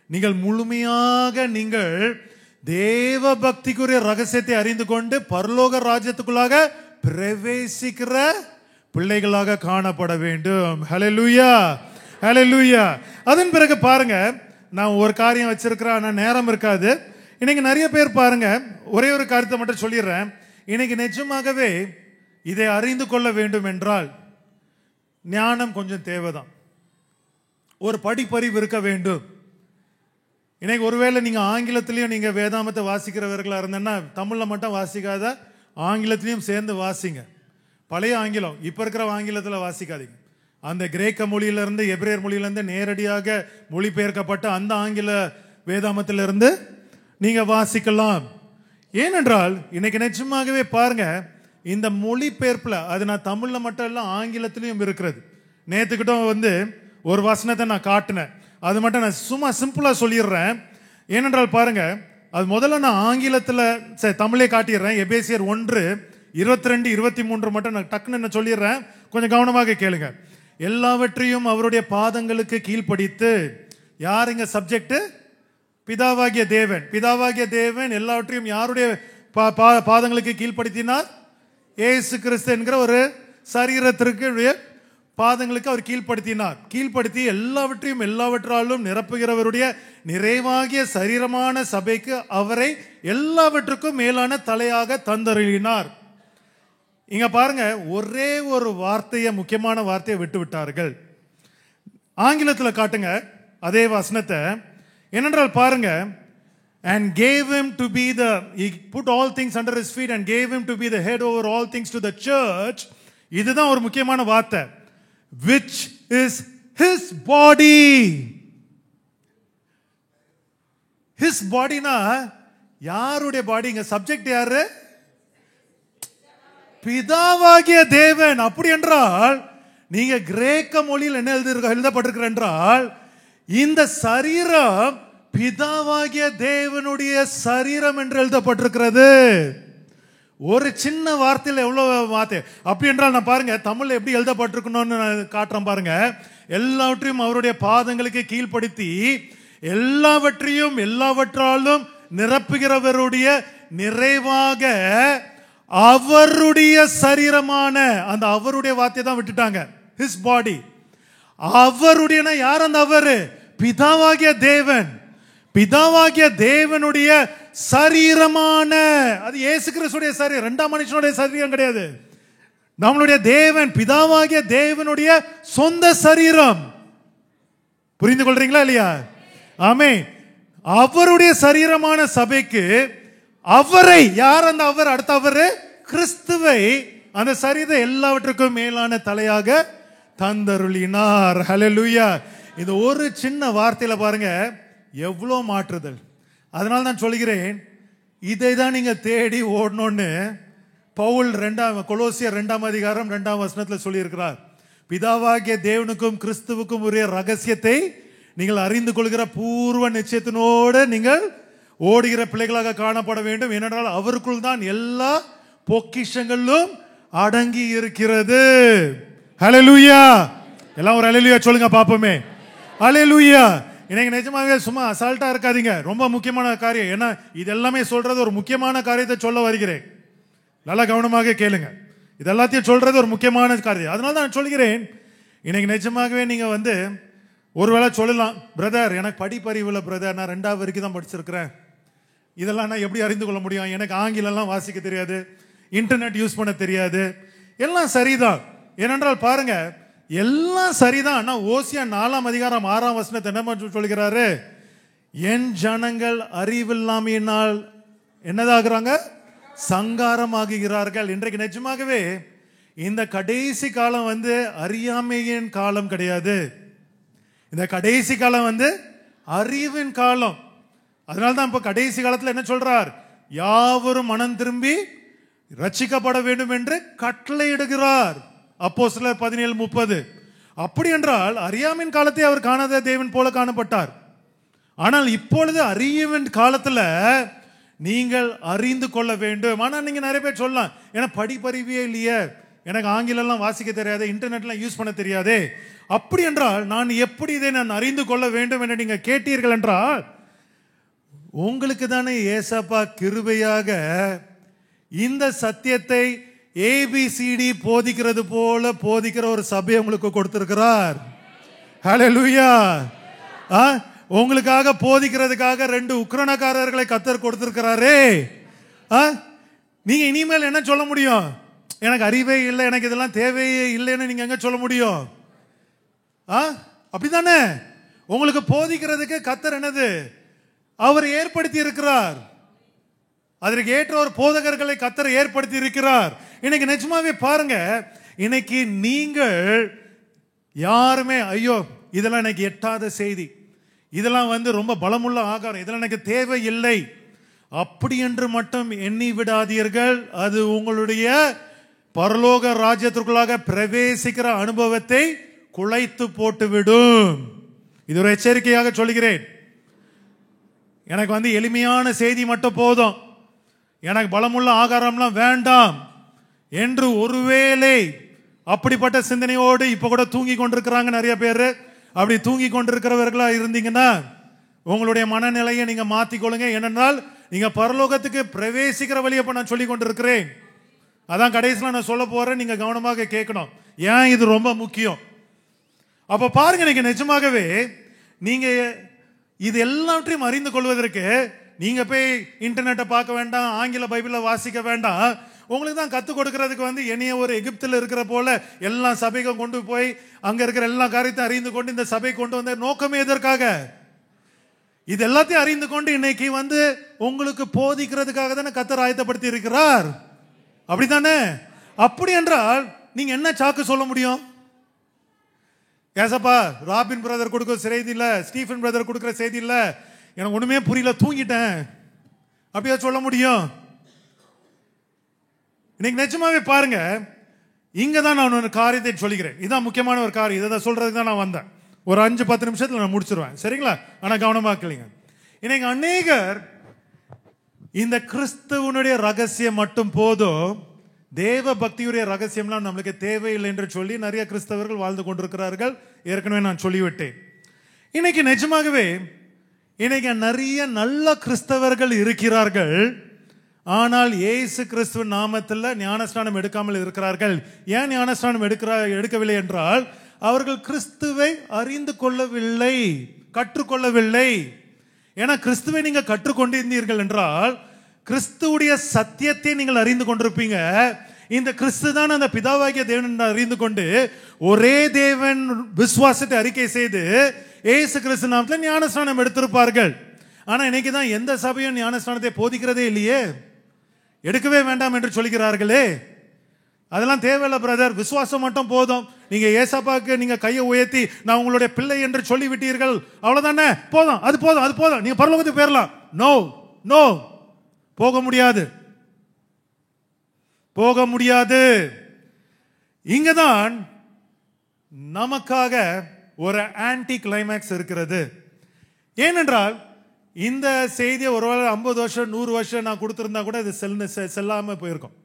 நீங்கள் முழுமையாக நீங்கள் தேவ பக்திக்குரிய ரகசியத்தை அறிந்து கொண்டு பரலோக ராஜ்யத்துக்குள்ளாக பிரவேசிக்கிற பிள்ளைகளாக காணப்பட வேண்டும். ஹல்லேலூயா, ஹல்லேலூயா. அதன் பிறகு பாருங்க, நான் ஒரு காரியம் வச்சிருக்கிறேன், ஆனா நேரம் இருக்காது. இன்னைக்கு நிறைய பேர் பாருங்க, ஒரே ஒரு காரியத்தை மட்டும் சொல்லிடுறேன். இன்னைக்கு நிஜமாகவே இதை அறிந்து கொள்ள வேண்டும் என்றால் ஞானம் கொஞ்சம் தேவைதான், ஒரு படிப்பறிவு இருக்க வேண்டும். இன்னைக்கு ஒருவேளை நீங்க ஆங்கிலத்திலையும் நீங்க வேதாமத்தை வாசிக்கிறவர்களா இருந்தேன்னா தமிழ்ல மட்டும் வாசிக்காத, ஆங்கிலத்திலையும் சேர்ந்து வாசிங்க. பழைய ஆங்கிலம், இப்ப இருக்கிற ஆங்கிலத்தில் வாசிக்காதீங்க. அந்த கிரேக்க மொழியிலிருந்து எபிரேயர் மொழியிலிருந்து நேரடியாக மொழிபெயர்க்கப்பட்ட அந்த ஆங்கில வேதாமத்திலிருந்து நீங்க வாசிக்கலாம். ஏனென்றால் இன்னைக்கு நிச்சயமாகவே பாருங்க, இந்த மொழிபெயர்ப்புல அது நான் தமிழ்ல மட்டும் இல்ல ஆங்கிலத்திலையும் இருக்கிறது. நேத்துக்கிட்ட ஒரு வசனத்தை நான் காட்டினேன், அது மட்டும் நான் சும்மா சிம்பிளா சொல்லிடுறேன். ஏனென்றால் பாருங்க, அது முதல்ல நான் ஆங்கிலத்தில் தமிழே காட்டிடுறேன். எபேசியர் 1:22-23 மட்டும் நான் டக்குன்னு என்ன சொல்லிடுறேன், கொஞ்சம் கவனமாக கேளுங்க. எல்லாவற்றையும் அவருடைய பாதங்களுக்கு கீழ்ப்படித்து, யாருங்க சப்ஜெக்ட்? பிதாவாகிய தேவன். பிதாவாகிய தேவன் எல்லாவற்றையும் யாருடைய பாதங்களுக்கு கீழ்ப்படுத்தினார்? இயேசு கிறிஸ்து என்கிற ஒரு சரீரத்திற்கு பாதங்களுக்கு அவர் கீழ்ப்படுத்தினார். கீழ்ப்படுத்தி எல்லாவற்றையும் எல்லாவற்றாலும் நிரப்புகிறவருடைய நிறைவாகிய சரீரமான சபைக்கு அவரை எல்லாவற்றுக்கும் மேலான தலையாக தந்தருளினார். இங்க பாருங்க, ஒரே ஒரு வார்த்தையை, முக்கியமான வார்த்தையை விட்டு விட்டார்கள். ஆங்கிலத்தில் காட்டுங்க அதே வசனத்தை. என்னென்றால் பாருங்க, and gave him to be he put all things under his feet and gave him to be the head over all things to the church. இதுதான் ஒரு முக்கியமான வார்த்தை. which is his body. his bodyனா யாருடைய பாடி? இங்க சப்ஜெக்ட் யாரு? பிதாவாகிய தேவன். அப்படி என்றால் நீங்க கிரேக்க மொழியில் என்ன எழுதப்பட்டிருக்கிற என்றால், இந்த சரீரம் பிதாவாகிய தேவனுடைய சரீரம் என்று எழுதப்பட்டிருக்கிறது. ஒரு சின்ன வார்த்தையில் எவ்வளவு வார்த்தை. அப்படி என்றால் நான் பாருங்க தமிழ்ல எப்படி எழுதப்பட்டிருக்கணும்னு காட்டுறேன் பாருங்க. எல்லாவற்றையும் அவருடைய பாதங்களுக்கு கீழ்ப்படுத்தி எல்லாவற்றையும் எல்லாவற்றாலும் நிரப்புகிறவருடைய நிறைவாக அவருடைய சரீரமான, அந்த அவருடைய வார்த்தையை தான் விட்டுட்டாங்க, his body. அவருடைய யார் அந்த அவரு? பிதாவாகிய தேவன். பிதாவாகிய தேவனுடைய சரீரமான, அது இயேசு கிறிஸ்துடைய சரீரம், இரண்டாம் மனுஷனுடைய சரீரம் கிடையாது. நம்மளுடைய தேவன், பிதாவாகிய தேவனுடைய சொந்த சரீரம். புரிந்து கொள்றீங்களா இல்லையா? ஆமென். அவருடைய சரீரமான சபைக்கு அவரை, யார் அந்த அவர்? அடுத்த அவரு கிறிஸ்துவை அந்த சரீர எல்லாவற்றுக்கும் மேலான தலையாக தந்தருளினார். ஹல்லேலூயா. இந்த ஒரு சின்ன வார்த்தையில பாருங்க எவ்வளோ மாற்றுதல். அதனால நான் சொல்கிறேன், இதை தான் நீங்க தேடி ஓடணும்னு பவுல் கொலோசியர் 2ஆம் அதிகாரம் 2ஆம் வசனத்தில் சொல்லியிருக்கிறார். பிதாவாகிய தேவனுக்கும் கிறிஸ்துவுக்கும் உரிய ரகசியத்தை நீங்கள் அறிந்து கொள்கிற பூர்வ நிச்சயத்தினோடு நீங்கள் ஓடுகிற பிள்ளைகளாக காணப்பட வேண்டும். ஏனென்றால் அவருக்குள் தான் எல்லா பொக்கிஷங்களும் அடங்கி இருக்கிறது. ஹல்லேலூயா. எல்லாம் ஒரு ஹல்லேலூயா சொல்லுங்க பாப்போமே. ஹல்லேலூயா. இன்னைக்கு நிஜமாவே சும்மா அசால்ட்டா இருக்காதீங்க. ரொம்ப முக்கியமான காரியம். ஏன்னா இது எல்லாமே சொல்றது ஒரு முக்கியமான காரியத்தை சொல்ல வருகிறேன். நல்லா கவனமாக கேளுங்க. இது எல்லாத்தையும் சொல்றது ஒரு முக்கியமான காரியம். அதனால தான் நான் சொல்கிறேன், இன்னைக்கு நிஜமாகவே நீங்க ஒருவேளை சொல்லலாம், பிரதர் எனக்கு படிப்பறிவு இல்லை பிரதர், நான் 2வது வரைக்கும் தான் படிச்சிருக்கிறேன், இதெல்லாம் நான் எப்படி அறிந்து கொள்ள முடியும், எனக்கு ஆங்கிலம்லாம் வாசிக்க தெரியாது, இன்டர்நெட் யூஸ் பண்ண தெரியாது. எல்லாம் சரிதான். ஏனென்றால் பாருங்க, எல்லாம் சரிதான். ஆனா ஓசியா 4ஆம் அதிகாரம் 6ஆம் வசனத்தை என்ன சொல்கிறாரு? என் ஜனங்கள் அறிவில்லாமையினால் என்னதாகிறாங்க? சங்காரமாகுகிறார்கள். இன்றைக்கு நிஜமாகவே இந்த கடைசி காலம் அறியாமையின் காலம் கிடையாது. இந்த கடைசி காலம் அறிவின் காலம். அதனால்தான் இப்ப கடைசி காலத்தில் என்ன சொல்றார்? யாவரும் மனம் திரும்பி ரட்சிக்கப்பட வேண்டும் என்று கட்டளையிடுகிறார். அப்போஸ்தலர் 17:30. அப்படி என்றால் அறியாமையின் காலத்தை அவர் காணாத தேவன் போல காணப்பட்டார். ஆனால் இப்பொழுது அறிவின் காலத்துல நீங்கள் அறிந்து கொள்ள வேண்டும். ஆனால் நீங்க நிறைய பேர் சொல்லலாம், எனக்கு படிப்பறிவே இல்லையே, எனக்கு ஆங்கிலம் வாசிக்க தெரியாது, இன்டர்நெட்லாம் யூஸ் பண்ண தெரியாதே. அப்படி என்றால் நான் எப்படி இதை நான் அறிந்து கொள்ள வேண்டும் என்று நீங்க கேட்டீர்கள் என்றால், உங்களுக்கு தானே ஏசப்பா கிருபையாக இந்த சத்தியத்தை ஏபிசிடி போதிக்கிறது போல போதிக்கிற ஒரு சபையை உங்களுக்கு கொடுத்திருக்கிறார். ஹல்லேலூயா. உங்களுக்காக போதிக்கிறதுக்காக 2 உக்ரைனக்காரர்களை கர்த்தர் கொடுத்திருக்கிறாரே. நீங்க இனிமேல் என்ன சொல்ல முடியும்? எனக்கு அறிவே இல்லை, எனக்கு இதெல்லாம் தேவையே இல்லைன்னு நீங்க எங்க சொல்ல முடியும்? அப்படித்தானே? உங்களுக்கு போதிக்கிறதுக்கு கர்த்தர் என்னது அவர் ஏற்படுத்தி இருக்கிறார். அதற்கு ஏற்ற ஒரு போதகர்களை கர்த்தர் ஏற்படுத்தி இருக்கிறார். இன்னைக்கு நிஜமாவே பாருங்க, இன்னைக்கு நீங்கள் யாருமே ஐயோ இதெல்லாம் எனக்கு எட்டாத செய்தி, இதெல்லாம் ரொம்ப பலமுள்ள ஆகாரம், இதெல்லாம் எனக்கு தேவை இல்லை அப்படி என்று மட்டும் எண்ணி விடாதீர்கள். அது உங்களுடைய பரலோக ராஜ்யத்திற்குள்ளாக பிரவேசிக்கிற அனுபவத்தை குலைத்து போட்டுவிடும். இது ஒரு எச்சரிக்கையாக சொல்கிறேன். எனக்கு எளிமையான செய்தி மட்டும் போதும், எனக்கு பலமுள்ள ஆகாரம்லாம் வேண்டாம் என்று ஒருவேளை அப்படிப்பட்ட சிந்தனையோடு இப்ப கூட தூங்கி கொண்டிருக்கிறாங்க நிறைய பேர். அப்படி தூங்கி கொண்டிருக்கிறவர்களா இருந்தீங்கன்னா உங்களுடைய மனநிலையை நீங்க மாத்திக்கொள்ளுங்க. ஏனென்றால் நீங்க பரலோகத்துக்கு பிரவேசிக்கிற வழியை நான் சொல்லி கொண்டிருக்கிறேன். அதான் கடைசியில் நான் சொல்ல போறேன், நீங்க கவனமாக கேட்கணும். ஏன் இது ரொம்ப முக்கியம்? அப்ப பாருங்க, நீங்க நிஜமாகவே நீங்க இது எல்லாவற்றையும் அறிந்து கொள்வதற்கு நீங்க போய் இன்டர்நெட்டை பார்க்க வேண்டாம், ஆங்கில பைபிளை வாசிக்க வேண்டாம். உங்களுக்கு தான் கற்றுக் கொடுக்கறதுக்கு என்னைய ஒரு எகிப்தில் இருக்கிற போல எல்லா சபைக்கும் கொண்டு போய் அங்க இருக்கிற எல்லா காரியத்தையும் அறிந்து கொண்டு இந்த சபை கொண்டு வந்த நோக்கமே எதற்காக? இது எல்லாத்தையும் அறிந்து கொண்டு இன்னைக்கு உங்களுக்கு போதிக்கிறதுக்காக தானே கர்த்தர் ஆயத்தப்படுத்தி இருக்கிறார். அப்படித்தானே? அப்படி என்றால் நீங்க என்ன சாக்கு சொல்ல முடியும்? ஏசப்பா ராபின் பிரதர் கொடுக்கிற செய்தி இல்ல, ஸ்டீஃபன் பிரதர் கொடுக்கிற செய்தி இல்ல, எனக்கு ஒண்ணுமே புரியல, தூங்கிட்டேன், அப்படியா சொல்ல முடியும்? இன்னைக்கு நிஜமாவே பாருங்க, இங்க தான் நான் ஒரு காரியத்தை சொல்லிக்கிறேன். இதுதான் முக்கியமான ஒரு காரியம். இதை சொல்றதுக்கு தான் நான் வந்தேன். ஒரு 5-10 நிமிஷத்துல நான் முடிச்சிருவேன், சரிங்களா? ஆனா கவனமா கேளுங்க. இன்னைக்கு அநேகர் இந்த கிறிஸ்துவனுடைய ரகசியம் மட்டும் போதும், தேவ பக்தியுடைய ரகசியம்லாம் நம்மளுக்கு தேவையில்லை என்று சொல்லி நிறைய கிறிஸ்தவர்கள் வாழ்ந்து கொண்டிருக்கிறார்கள். ஏற்கனவே நான் சொல்லிவிட்டேன். இன்னைக்கு நிஜமாகவே இன்னைக்கு நிறைய நல்ல கிறிஸ்தவர்கள் இருக்கிறார்கள். ஆனால் இயேசு கிறிஸ்துவ நாமத்தில் ஞானஸ்நானம் எடுக்காமல் இருக்கிறார்கள். ஏன் ஞானஸ்நானம் எடுக்கவில்லை என்றால் அவர்கள் கிறிஸ்துவை அறிந்து கொள்ளவில்லை, கற்றுக்கொள்ளவில்லை. ஏன்னா கிறிஸ்துவை நீங்க கற்றுக்கொண்டிருந்தீர்கள் என்றால் கிறிஸ்துவுடைய சத்தியத்தை நீங்கள் அறிந்து கொண்டிருப்பீங்க. இந்த கிறிஸ்து தான் அந்த பிதாவாகிய தேவன் அறிந்து கொண்டு ஒரே தேவன் விசுவாசத்தை அறிக்கை செய்து இயேசு கிறிஸ்து நாமத்தில் ஞானஸ்நானம் எடுத்திருப்பார்கள். ஆனா இன்னைக்கு தான் எந்த சபையும் ஞானஸ்நானத்தை போதிக்கிறதே இல்லையே, எடுக்கவே வேண்டாம் என்று சொல்கிறார்களே. அதெல்லாம் தேவையில்லை பிரதர், விசுவாசம் மட்டும் போதும். நீங்க ஏசப்பாக்கு நீங்க கையை உயர்த்தி நான் உங்களுடைய பிள்ளை என்று சொல்லி விட்டீர்கள், அவ்வளவுதானே, போதும், அது போதும், அது போதும், நீங்க பரலோகத்துக்கு போயிடலாம். நோ நோ, போக முடியாது, போக முடியாது. இங்கதான் நமக்காக ஒரு ஆன்டி கிளைமேக்ஸ் இருக்கிறது. ஏனென்றால் இந்த செய்தியை ஒருவேளை 50 வருஷம் 100 வருஷம் நான் கொடுத்திருந்தா கூட இது செல்லாம போயிருக்கும்.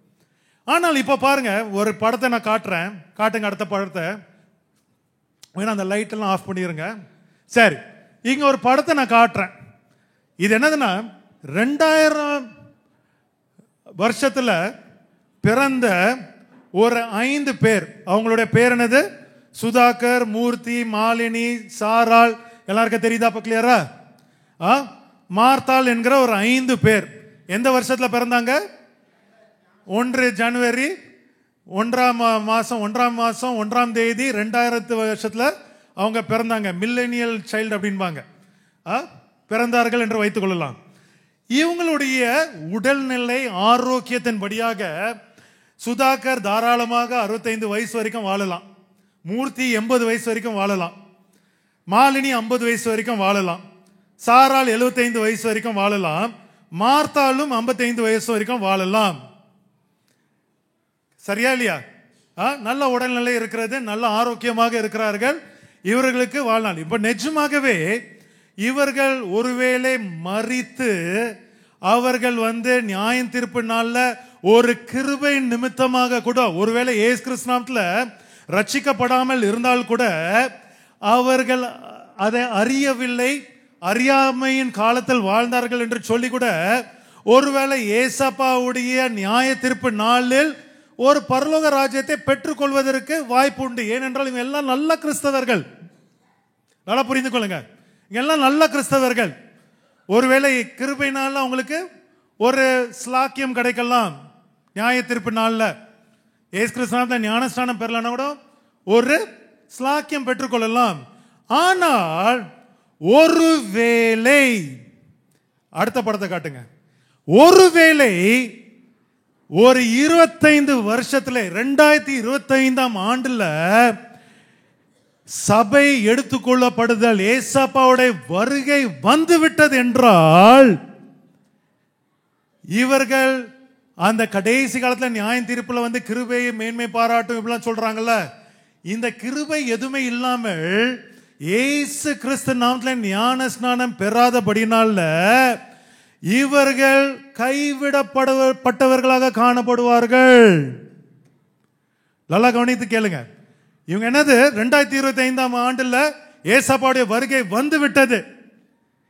ஆனால் இப்ப பாருங்க, ஒரு படத்தை நான் காட்டுறேன், காட்டுங்க அடுத்த படத்தை. வேணா அந்த லைட் எல்லாம் ஆஃப் பண்ணிருங்க. சரி, இங்க ஒரு படத்தை நான் காட்டுறேன். இது என்னதுன்னா 2000 வருஷத்துல பிறந்த ஒரு 5 பேர். அவங்களுடைய பேர் என்னது? சுதாகர், மூர்த்தி, மாலினி, சாராள். எல்லாருக்கும் தெரியுதா? அப்ப கிளியரா? மார்த்தாள் என்கிற ஒரு 5 பேர் எந்த வருஷத்துல பிறந்தாங்க? 1 ஜனவரி 1ஆம் மாசம் 1ஆம் தேதி 2000 வருஷத்துல அவங்க பிறந்தாங்க. மில்லேனியல் சைல்டு அப்படின்பாங்க, பிறந்தார்கள் என்று வைத்துக் கொள்ளலாம். இவங்களுடைய உடல்நிலை ஆரோக்கியத்தின் படியாக சுதாகர் தாராளமாக 65 வயசு வரைக்கும் வாழலாம், மூர்த்தி 80 வயசு வரைக்கும் வாழலாம், மாலினி 50 வயசு வரைக்கும் வாழலாம், சாராள் 75 வயசு வரைக்கும் வாழலாம், மார்த்தாலும் 55 வயசு வரைக்கும் வாழலாம். சரியா இல்லையா? நல்ல உடல்நிலை இருக்கிறது, நல்ல ஆரோக்கியமாக இருக்கிறார்கள், இவர்களுக்கு வாழ்நாள். இப்ப நிஜமாகவே இவர்கள் ஒருவேளை மரித்து அவர்கள் நியாய தீர்ப்பு நாள்ல ஒரு கிருபை நிமித்தமாக கூட ஒருவேளை இயேசு கிறிஸ்து நாமத்துல ரட்சிக்கப்படாமல் இருந்தால் கூட அவர்கள் அதை அறியவில்லை, அறியாமையின் காலத்தில் வாழ்ந்தார்கள் என்று சொல்லி கூட ஒருவேளை ஏசப்பாவுடைய நியாய தீர்ப்பு நாளில் ஒரு பரலோக ராஜ்யத்தை பெற்றுக் கொள்வதற்கு வாய்ப்பு உண்டு. ஏனென்றால் இவங்க எல்லாம் நல்ல கிறிஸ்தவர்கள். நல்லா புரிந்து கொள்ளுங்க, எல்லாம் நல்ல கிறிஸ்தவர்கள். ஒருவேளை கிருபை நாள்ல அவங்களுக்கு ஒரு ஸ்லாக்கியம் கிடைக்கலாம், நியாய தீர்ப்பு நாள்ல இயேசு கிறிஸ்து ஞானஸ்நானம் பெறலன்னா கூட ஒரு ஸ்லாக்கியம் பெற்றுக்கொள்ளலாம். ஆனால் ஒருவேளை, அடுத்த படத்தை காட்டுங்க, ஒருவேளை ஒரு 25 வருஷத்துல 2025ஆம் ஆண்டுல சபை எடுத்துக்கொள்ளப்படுதல், ஏசப்பாவுடைய வருகை வந்துவிட்டது என்றால் இவர்கள் அந்த கடைசி காலத்துல நியாய தீர்ப்புல கிருபையை மேன்மை பாராட்டும் இப்படிலாம் சொல்றாங்கல்ல, இந்த கிருபை எதுவுமே இல்லாமல் இயேசு கிறிஸ்து நாமத்துல ஞான ஸ்நானம் பெறாதபடினால இவர்கள் கைவிடப்பட்டவர்களாக காணப்படுவார்கள். நல்லா கவனித்து கேளுங்க. இவங்க என்னது 2025ஆம் ஆண்டுல ஏசப்பாவுடைய வருகை வந்து விட்டது.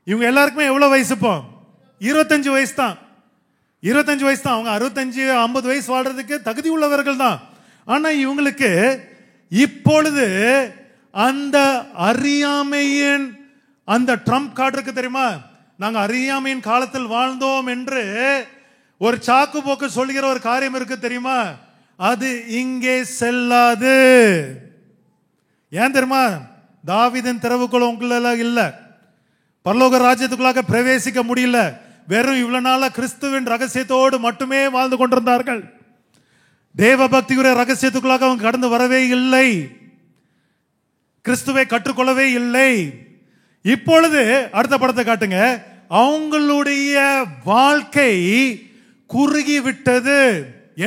இவங்க எல்லாருக்குமே எவ்வளவு வயசு? இப்போ 25 வயசு தான். 25 வயசு தான். அவங்க 65-50 வயசு வாழ்றதுக்கு தகுதி உள்ளவர்கள் தான். ஆனா இவங்களுக்கு இப்பொழுது அந்த அறியாமையின் அந்த ட்ரம்ப் கார்டு இருக்கு தெரியுமா? நாங்க அறியாமையின் காலத்தில் வாழ்ந்தோம் என்று ஒரு சாக்கு போக்கு சொல்கிற ஒரு காரியம் இருக்கு தெரியுமா? அது இங்கே செல்லாது. ஏன் தெரியுமா? தாவீதின் திறவுகோல் உங்கள இல்ல, பரலோக ராஜ்யத்துக்குள்ளாக பிரவேசிக்க முடியல. வெறும் இவ்வளவு நாள கிறிஸ்துவின் ரகசியத்தோடு மட்டுமே வாழ்ந்து கொண்டிருந்தார்கள். தேவ பக்தியுடைய ரகசியத்துக்குள்ளாக அவங்க கடந்து வரவே இல்லை, கிறிஸ்துவை கற்றுக்கொள்ளவே இல்லை. இப்பொழுது அடுத்த படத்தை காட்டுங்க. அவங்களுடைய வாழ்க்கை குறுகி விட்டது.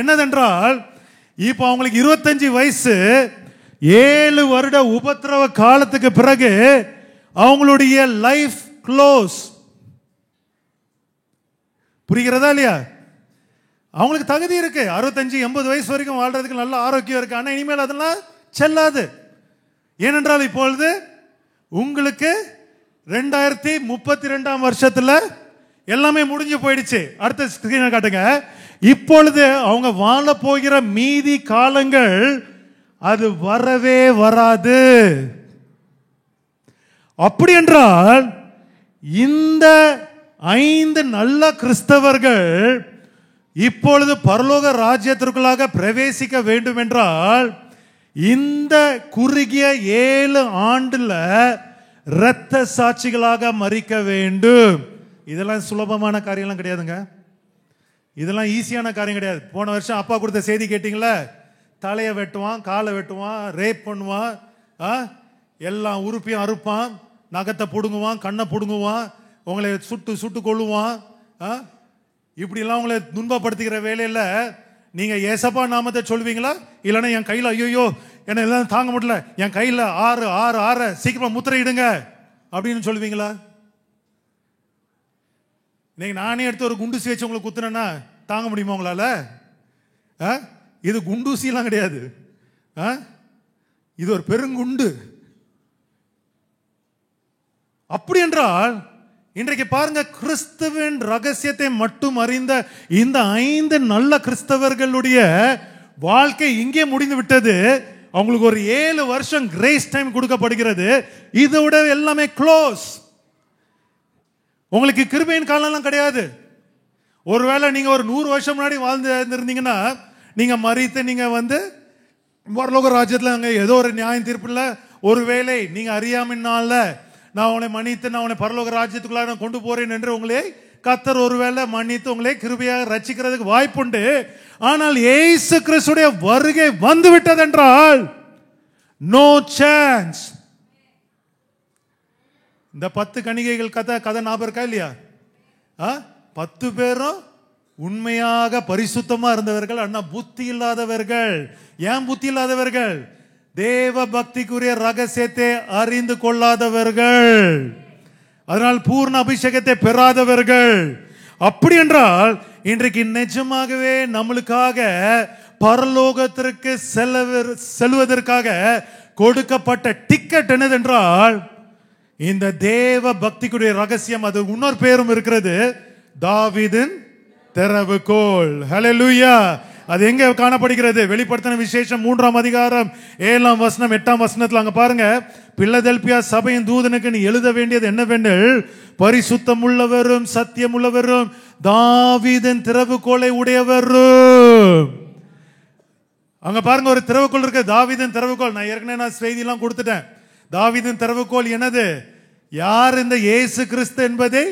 என்னதென்றால் இப்ப அவங்களுக்கு 25 வயசு, 7 வருட உபத்திரவ காலத்துக்கு பிறகு அவங்களுடைய லைஃப் க்ளோஸ். புரிகிறதா இல்லையா? அவங்களுக்கு தகுதி இருக்கு, 65-80 வயசு வரைக்கும் வாழ்றதுக்கு நல்ல ஆரோக்கியம் இருக்கு. ஆனா இனிமேல் அதெல்லாம் செல்லாது. ஏனென்றால் இப்பொழுது உங்களுக்கு 2032ஆம் வருஷத்துல எல்லாமே முடிஞ்சு போயிடுச்சு. அடுத்த ஸ்கிரீனை காட்டுங்க. இப்பொழுது அவங்க வாழ போகிற மீதி காலங்கள் அது வரவே வராது. அப்படி என்றால் இந்த 5 நல்ல கிறிஸ்தவர்கள் இப்பொழுது பரலோக ராஜ்யத்திற்குள்ளாக பிரவேசிக்க வேண்டும் என்றால் இந்த குறுகிய 7 ஆண்டுல இரத்த சாட்சிகளாக மரிக்க வேண்டும். இதெல்லாம் சுலபமான காரியம்லாம் கிடையாதுங்க. இதெல்லாம் ஈஸியான காரியம் கிடையாது. போன வருஷம் அப்பா கொடுத்த செய்தி கேட்டிங்களா? தலையை வெட்டுவான், காலை வெட்டுவான், ரேப் பண்ணுவான், எல்லா உறுப்பையும் அறுப்பான், நகத்தை பிடுங்குவான், கண்ணை பிடுங்குவான், உங்களை சுட்டு சுட்டு கொள்ளுவான். இப்படிலாம் உங்களை துன்பப்படுத்துகிற வேலையில் நீங்கள் ஏசப்பா நாமத்தை சொல்வீங்களா? இல்லைன்னா என் கையில் ஐயோ என்னை எல்லாம் தாங்க முடியல, என் கையில் 6 சீக்கிரமாக முத்திரையிடுங்க அப்படின்னு சொல்லுவீங்களா? இன்னைக்கு நானே எடுத்து ஒரு குண்டூசி வச்சு உங்களுக்கு குத்துனேன்னா தாங்க முடியுமா உங்களால? இது குண்டூசிலாம் கிடையாது, இது ஒரு பெருங்குண்டு. அப்படி என்றால் இன்றைக்கு பாருங்க, கிறிஸ்துவின் ரகசியத்தை மட்டும் அறிந்த இந்த 5 நல்ல கிறிஸ்தவர்களுடைய வாழ்க்கை இங்கே முடிந்து விட்டது. அவங்களுக்கு ஒரு 7 வருஷம் கிரேஸ் டைம் கொடுக்கப்படுகிறது. இதோட எல்லாமே க்ளோஸ். உங்களுக்கு கிருபையின் காலம்லாம் கிடையாது. ஒருவேளை நீங்க ஒரு 100 வருஷம் முன்னாடி வாழ்ந்து இருந்தீங்கன்னா நீங்க மறித்து நீங்க பரலோக ராஜ்யத்தில் அங்கே ஏதோ ஒரு நியாயம் தீர்ப்புல ஒருவேளை நீங்க அறியாமனால நான் உன்னை மன்னித்து நான் உன்னை பரலோக ராஜ்யத்துக்குள்ள நான் கொண்டு போறேன் என்று உங்களே கர்த்தர் ஒருவேளை மன்னித்து உங்களே கிருபையாக ரட்சிக்கிறதுக்கு வாய்ப்புண்டு. ஆனால் இயேசு கிறிஸ்துடைய வருகை வந்து விட்டதென்றால் நோ சான்ஸ். இந்த 10 கன்னிகைகள் கதை ஞாபகம் இருக்கா இல்லையா? 10 பேரும் உண்மையாக பரிசுத்தமா இருந்தவர்கள், ஆனா புத்தி இல்லாதவர்கள். ஏன் புத்தி இல்லாதவர்கள்? தேவ பக்திக்குரிய ரகசியத்தை அறிந்து கொள்ளாதவர்கள், அதனால் பூர்ண அபிஷேகத்தை பெறாதவர்கள். அப்படி என்றால் இன்றைக்கு நிஜமாகவே நம்மளுக்காக பரலோகத்திற்கு செல்வதற்காக கொடுக்கப்பட்ட டிக்கெட் என்னதென்றால் இந்த தேவ பக்திக்குரிய ரகசியம். அது இன்னொரு பேரும் இருக்கிறது, தாவீதின் திறவுகோல். ஹல்லேலூயா. அது எங்க காணப்படுகிறது? வெளிப்படுத்தின விசேஷம் 3ஆம் அதிகாரம் 7ஆம் வசனம் 8ஆம் வசனத்தில் அங்க பாருங்க. பிலதெல்பியா சபையின் தூதனுக்கு நீ எழுத வேண்டியது என்னவெனில், பரிசுத்தம் உள்ளவரும் சத்தியம் உள்ளவரும் தாவீதின் திறவுகோலை உடையவரும். அங்க பாருங்க ஒரு திறவுகோல் இருக்கு, தாவீதின் திறவுகோல். நான் ஏற்கனவே செய்தியெல்லாம் கொடுத்துட்டேன். தாவீதின் திறவுகோல் என்னது? யார் இந்த இயேசு கிறிஸ்து என்பதை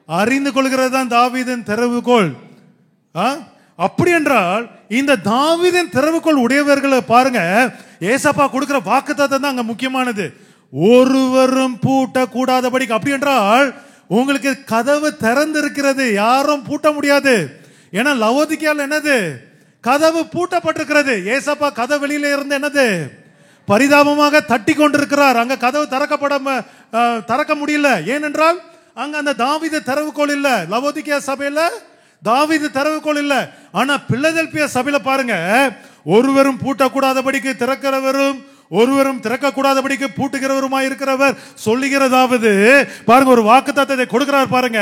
அறிந்து கொள்கிறது தான் தாவீதின் திறவுகோல். அப்படி என்றால் இந்த தாவீதின் திறவுகோல் உடையவர்களை பாருங்க, ஏசப்பா கொடுக்கிற வாக்குத்தத்தம் தான் அங்க முக்கியமானது. ஒருவரும் பூட்ட கூடாதபடி. அப்படி என்றால் உங்களுக்கு கதவு திறந்திருக்கிறது, யாரும் பூட்ட முடியாது. ஏன்னா லவோதிக்கேயால என்னது? கதவு பூட்டப்பட்டிருக்கிறது. ஏசப்பா கதவு வெளியில இருந்து என்னது பரிதாபமாக தட்டி கொண்டிருக்கிறார். அங்க கதவு திறக்க முடியல. ஏனென்றால் அங்க அந்த தாவீது திறவுகோல் இல்ல. லவோதிக்கேயா சபையில தாவீது திறவுகோல் இல்ல. ஆனா பிலதெல்பியா சபையில பாருங்க, ஒருவரும் பூட்டக்கூடாதபடிக்கு திறக்கிறவரும் ஒருவரும் திறக்கக்கூடாதபடிக்கு பூட்டுகிறவருமாய் இருக்கிறவர் சொல்லுகிறதாவது பாருங்க, ஒரு வாக்குத்தத்தத்தை கொடுக்கிறார் பாருங்க.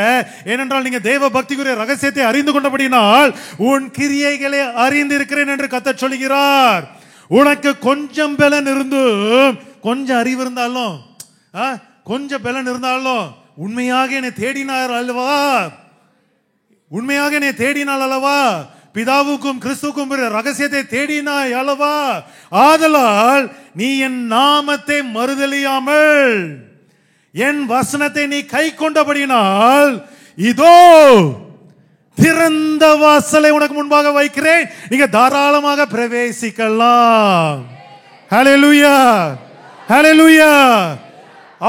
ஏனென்றால் நீங்க தேவ பக்திக்குரிய ரகசியத்தை அறிந்து கொண்டபடினால் உன் கிரியைகளை அறிந்து இருக்கிறேன் என்று கர்த்தர் சொல்லுகிறார். உனக்கு கொஞ்சம் பலன் இருந்தும், கொஞ்சம் அறிவு இருந்தாலும், கொஞ்சம் பலன் இருந்தாலும் உண்மையாக என்னை தேடினார் அல்லவா, உண்மையாக என்னை தேடினால் அல்லவா, பிதாவுக்கும் கிறிஸ்துவுக்கும் ரகசியத்தை தேடினாய் அல்லவா, ஆதலால் நீ என் நாமத்தை மறுதலியாமல் என் வசனத்தை நீ கை கொண்டபடினால் இதோ திறந்த வாசலை உனக்கு முன்பாக வைக்கிறேன், நீங்க தாராளமாக பிரவேசிக்கலாம். ஹல்லேலூயா, ஹல்லேலூயா.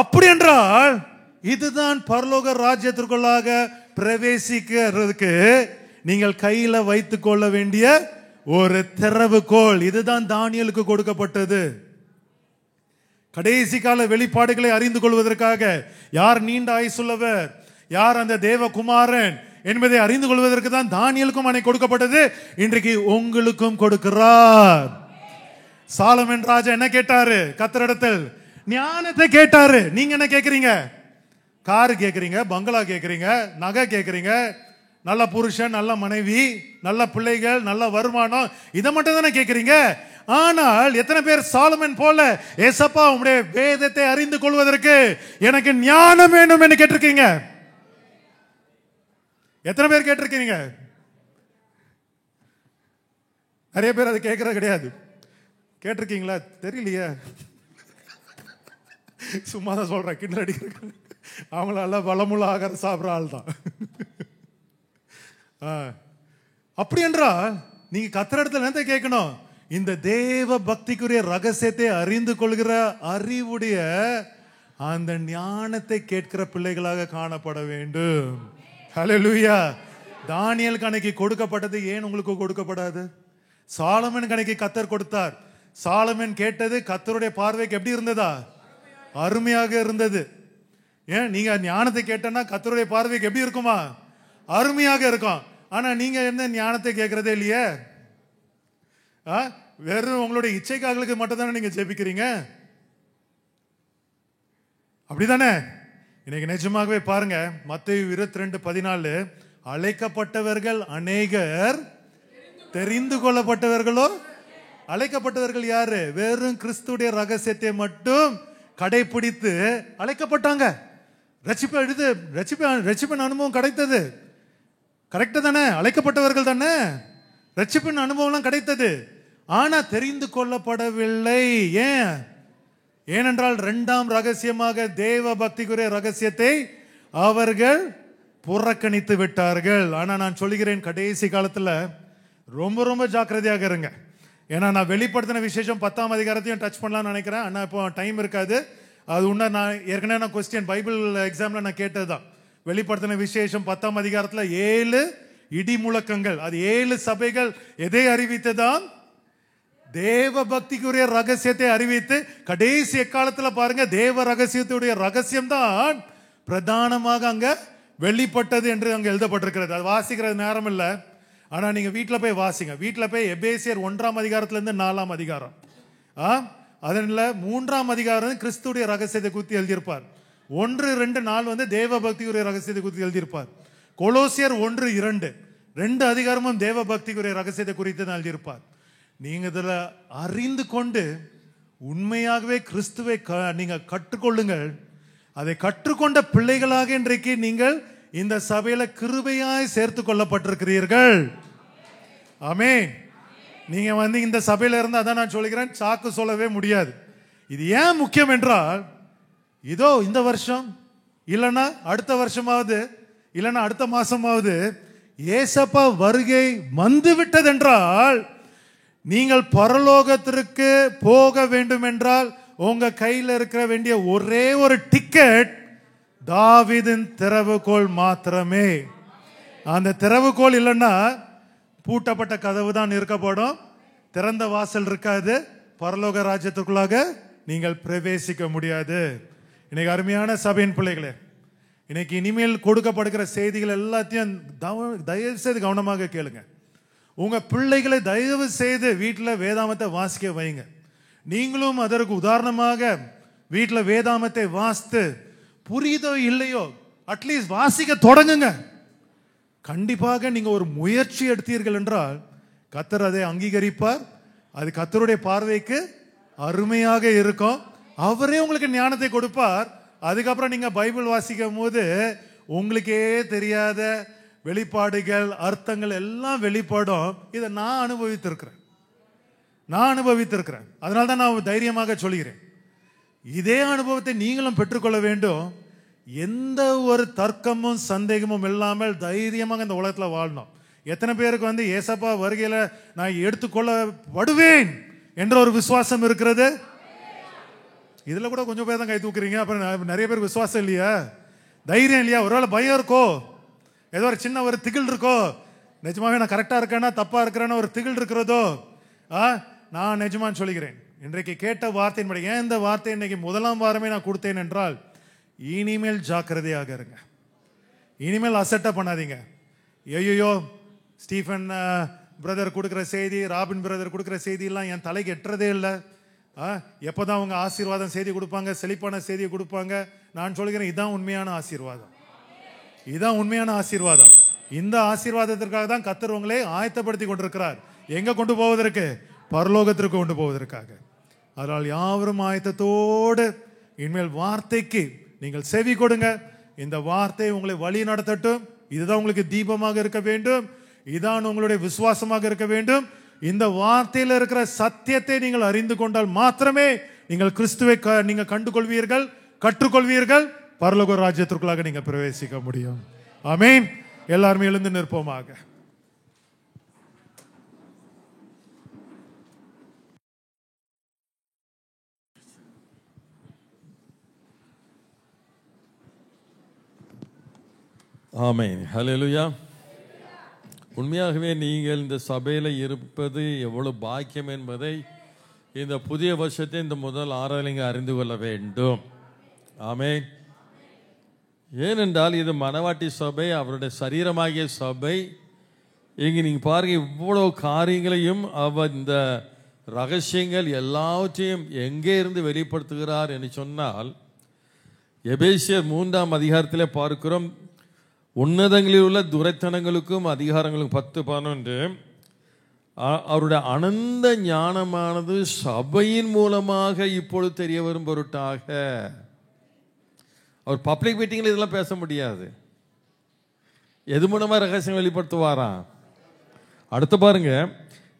அப்படி என்றால் இதுதான் பரலோக ராஜ்யத்திற்குள்ளாக பிரவேசிக்கிறதுக்கு நீங்கள் கையில வைத்துக் கொள்ள வேண்டிய ஒரு திறவுகோல். இதுதான் தானியேலுக்கு கொடுக்கப்பட்டது. கடைசி கால வெளிப்பாடுகளை அறிந்து கொள்வதற்காக யார் நீண்ட ஆயுசுள்ளவர், யார் அந்த தேவகுமாரன் என்பதை அறிந்து கொள்வதற்கு தான் தானியேலுக்கும் அன்னை கொடுக்கப்பட்டது. இன்றைக்கு உங்களுக்கும் கொடுக்கிறார். சாலமன் ராஜா என்ன கேட்டாரு? கர்த்தரிடத்தில் ஞானத்தை கேட்டாரு. நீங்க என்ன கேட்கிறீங்க? காரு கேட்கிறீங்க, பங்களா கேட்கிறீங்க, நகை கேட்கிறீங்க, நல்ல புருஷன், நல்ல மனைவி, நல்ல பிள்ளைகள், நல்ல வருமானம், இதை மட்டும் தானே கேட்கிறீங்க. ஆனால் எத்தனை பேர் சாலமன் போல ஏசப்பா உம்முடைய வேதத்தை அறிந்து கொள்வதற்கு எனக்கு ஞானம் வேண்டும் என்று கேட்டிருக்கீங்க? எத்தனை பேர் கேட்டிருக்கீங்க? நிறைய பேர் அதை கேட்கறது கிடையாது. கேட்டிருக்கீங்களா? தெரியலையே, சும்மா தான் சொல்றேன், கிண்டல் அடிக்கிறாங்க. அவங்களால வளமுள்ள ஆகாரம் சாப்பிட்ற ஆள் தான். அப்படி என்றால் நீங்க கத்திர இடத்துல என்ன கேட்கணும்? இந்த தேவ பக்திக்குரிய ரகசியத்தை அறிந்து கொள்கிற அறிவுடைய அந்த ஞானத்தை கேட்கிற பிள்ளைகளாக காணப்பட வேண்டும். ஹல்லேலூயா. தானியேல் கணக்கு கொடுக்கப்பட்டது ஏன் உங்களுக்கு கொடுக்கப்படாது? சாலமன் கணக்கு கத்தர் கொடுத்தார். சாலமன் கேட்டது கத்தருடைய பார்வைக்கு எப்படி இருந்ததா? அருமையாக இருந்தது. ஏன் நீங்க ஞானத்தை கேட்டனா கத்தருடைய பார்வைக்கு எப்படி இருக்குமா? அருமையாக இருக்கும். ஆனா நீங்க என்ன ஞானத்தை கேட்கறதே இல்லையே. வெறும் உங்களுடைய இச்சைக்காக மட்டும் தானே நீங்க ஜெபிக்கிறீங்க. அப்படிதானே? இன்னைக்கு நிஜமாகவே பாருங்க, மத்தேயு 22:14 அழைக்கப்பட்டவர்கள் அநேகர், தெரிந்து கொள்ளப்பட்டவர்களோ. அழைக்கப்பட்டவர்கள் யாரு? வெறும் கிறிஸ்துடைய ரகசியத்தை மட்டும் கடைபிடித்து அழைக்கப்பட்டாங்க. ரட்சிப்பின் அனுபவம் கிடைத்தது. கரெக்டா தானே? அழைக்கப்பட்டவர்கள் தானே, ரட்சிப்பின் அனுபவம் கிடைத்தது. ஆனா தெரிந்து கொள்ளப்படவில்லை. ஏனென்றால் இரண்டாம் ரகசியமாக தேவ பக்திக்குரிய ரகசியத்தை அவர்கள் புறக்கணித்து விட்டார்கள். ஆனா நான் சொல்லுகிறேன், கடைசி காலத்துல ரொம்ப ரொம்ப ஜாக்கிரதையாக இருங்க. ஏன்னா நான் வெளிப்படுத்தின விசேஷம் 10ஆம் அதிகாரத்தையும் டச் பண்ணலாம்னு நினைக்கிறேன். ஆனா இப்போ டைம் இருக்காது. அது உன்ன நான் ஏற்கனவே கொஸ்டின் பைபிள் எக்ஸாம்ல நான் கேட்டதுதான். வெளிப்படுத்தின விசேஷம் 10ஆம் அதிகாரத்துல 7 இடி முழக்கங்கள், அது 7 சபைகள் எதை அறிவித்ததான்? தேவ பக்திக்குரிய ரகசியத்தை அறிவித்து, கடைசி எக்காலத்துல பாருங்க தேவ ரகசியத்துடைய ரகசியம் தான் பிரதானமாக அங்க வெளிப்பட்டது என்று அங்க எழுதப்பட்டிருக்கிறது. அது வாசிக்கிறது நேரம் இல்லை. ஆனா நீங்க வீட்டுல போய் வாசிங்க. வீட்டுல போய் எபேசியர் 1ஆம் அதிகாரத்துல இருந்து 4ஆம் அதிகாரம், அதனால 3ஆம் அதிகாரம் கிறிஸ்துடைய ரகசியத்தை குறித்து எழுதியிருப்பார். 1, 2, 4 வந்து தேவ பக்திக்குரிய ரகசியத்தை குறித்து எழுதியிருப்பார். கொலோசியர் 1, 2 2 அதிகாரமும் தேவ பக்திக்குரிய ரகசியத்தை குறித்து தான் எழுதியிருப்பார். நீங்க இதுல அறிந்து கொண்டு உண்மையாகவே கிறிஸ்துவை நீங்க கற்றுக்கொள்ளுங்கள். அதை கற்றுக்கொண்ட பிள்ளைகளாக இன்றைக்கு நீங்கள் இந்த சபையில கிருபையாய் சேர்த்து கொள்ளப்பட்டிருக்கிறீர்கள். ஆமென். நீங்க வந்து இந்த சபையில இருந்து அதான் நான் சொல்லுகிறேன், சாக்கு சொல்லவே முடியாது. இது ஏன் முக்கியம் என்றால், இதோ இந்த வருஷம் இல்லைன்னா அடுத்த வருஷமாவது இல்லைன்னா அடுத்த மாசமாவது ஏசப்பா வருகை வந்து விட்டதென்றால், நீங்கள் பரலோகத்திற்கு போக வேண்டும் என்றால் உங்க கையில் இருக்க வேண்டிய ஒரே ஒரு டிக்கெட் தாவீதின் திறவுகோல் மாத்திரமே. அந்த திறவுகோல் இல்லைன்னா பூட்டப்பட்ட கதவு தான் இருக்கப்படும், திறந்த வாசல் இருக்காது, பரலோக ராஜ்யத்துக்குள்ளாக நீங்கள் பிரவேசிக்க முடியாது. இன்னைக்கு அருமையான சபையின் பிள்ளைகளே, இன்னைக்கு இனிமேல் கொடுக்கப்படுகிற செய்திகள் எல்லாத்தையும் தயவு செய்து கவனமாக கேளுங்க. உங்க பிள்ளைகளை தயவு செய்து வீட்டில் வேதாமத்தை வாசிக்க வைங்க. நீங்களும் அதற்கு உதாரணமாக வீட்டில் வேதாமத்தை வாசித்து புரியுதோ இல்லையோ அட்லீஸ்ட் வாசிக்க தொடங்குங்க. கண்டிப்பாக நீங்க ஒரு முயற்சி எடுத்தீர்கள் என்றால் கர்த்தர் அதை அங்கீகரிப்பார். அது கர்த்தருடைய பார்வைக்கு அருமையாக இருக்கும். அவரே உங்களுக்கு ஞானத்தை கொடுப்பார். அதுக்கப்புறம் நீங்க பைபிள் வாசிக்கும் போது உங்களுக்கே தெரியாத வெளிப்பாடுகள், அர்த்தங்கள் எல்லாம் வெளிப்படும். இதை நான் அனுபவித்திருக்கிறேன். அதனால தான் நான் தைரியமாக சொல்கிறேன். இதே அனுபவத்தை நீங்களும் பெற்றுக்கொள்ள வேண்டும். எந்த ஒரு தர்க்கமும் சந்தேகமும் இல்லாமல் தைரியமாக இந்த உலகத்தில் வாழணும். எத்தனை பேருக்கு வந்து ஏசப்பா வருகையில நான் எடுத்துக்கொள்ளப்படுவேன் என்ற ஒரு விசுவாசம் இருக்கிறது? இதுல கூட கொஞ்சம் பேர் தான் கை தூக்குறீங்க. அப்புறம் நிறைய பேர் விசுவாசம் இல்லையா, தைரியம் இல்லையா, ஒருவேளை பயம் இருக்கோ, ஏதோ ஒரு சின்ன ஒரு திகில் இருக்கோ, நிஜமாவே நான் கரெக்டா இருக்கேன்னா தப்பா இருக்கிறேன்னா ஒரு திகில் இருக்கிறதோ? நான் நிஜமான்னு சொல்லுகிறேன், இன்றைக்கு கேட்ட வார்த்தையின்படி, ஏன் இந்த வார்த்தை இன்னைக்கு முதலாம் வாரமே நான் கொடுத்தேன் என்றால், இனிமேல் ஜாக்கிரதையாக இருங்க. இனிமேல் அசட்டை பண்ணாதீங்க. ஐயோ ஸ்டீஃபன் பிரதர் கொடுக்குற செய்தி, ராபின் பிரதர் கொடுக்குற செய்தியெல்லாம் என் தலைக்கு எட்டுறதே இல்லை. எப்போதான் அவங்க ஆசீர்வாதம் செய்தி கொடுப்பாங்க, செழிப்பான செய்தியை கொடுப்பாங்க. நான் சொல்கிறேன், இதுதான் உண்மையான ஆசீர்வாதம். இதுதான் உண்மையான ஆசீர்வாதம். இந்த ஆசீர்வாதத்திற்காக தான் கர்த்தர் உங்களை ஆயத்தப்படுத்தி கொண்டிருக்கிறார். எங்க கொண்டு போவதற்கு? பரலோகத்திற்கு கொண்டு போவதற்காக. அதனால் யாவரும் ஆயத்தத்தோடு இனிமேல் வார்த்தைக்கு நீங்கள் செவி கொடுங்க. இந்த வார்த்தை உங்களை வழி நடத்தட்டும். இதுதான் உங்களுக்கு தீபமாக இருக்க வேண்டும். இதான் உங்களுடைய விசுவாசமாக இருக்க வேண்டும். இந்த வார்த்தையில் இருக்கிற சத்தியத்தை நீங்கள் அறிந்து கொண்டால் மாத்திரமே நீங்கள் கிறிஸ்துவை நீங்கள் கண்டுகொள்வீர்கள், கற்றுக்கொள்வீர்கள், பரலோக ராஜ்யத்திற்குள்ளாக நீங்க பிரவேசிக்க முடியும். ஆமென். எல்லாருமே எழுந்து நிற்போமாக. ஆமென். ஹல்லேலூயா. உண்மையாகவே நீங்கள் இந்த சபையில் இருப்பது எவ்வளவு பாக்கியம் என்பதை இந்த புதிய வருஷத்தை இந்த முதல் ஆராதனைங்க அறிந்து கொள்ள வேண்டும். ஆமென். ஏனென்றால் இது மனவாட்டி சபை, அவருடைய சரீரமாகிய சபை. இங்கே நீங்கள் பாருங்க, இவ்வளவு காரியங்களையும் அவர் இந்த ரகசியங்கள் எல்லாவற்றையும் எங்கே இருந்து வெளிப்படுத்துகிறார் என்று சொன்னால், எபேசியர் 3ஆம் அதிகாரத்தில் பார்க்கிறோம். உன்னதங்களில் உள்ள துரைத்தனங்களுக்கும் அதிகாரங்களுக்கும் 10:11 அவருடைய அனந்த ஞானமானது சபையின் மூலமாக இப்பொழுது தெரிய வரும் பொருட்டாக. அவர் பப்ளிக் மீட்டிங்கில் இதெல்லாம் பேச முடியாது. எது மூலமாக ரகசியம் வெளிப்படுத்துவாராம்? அடுத்து பாருங்க,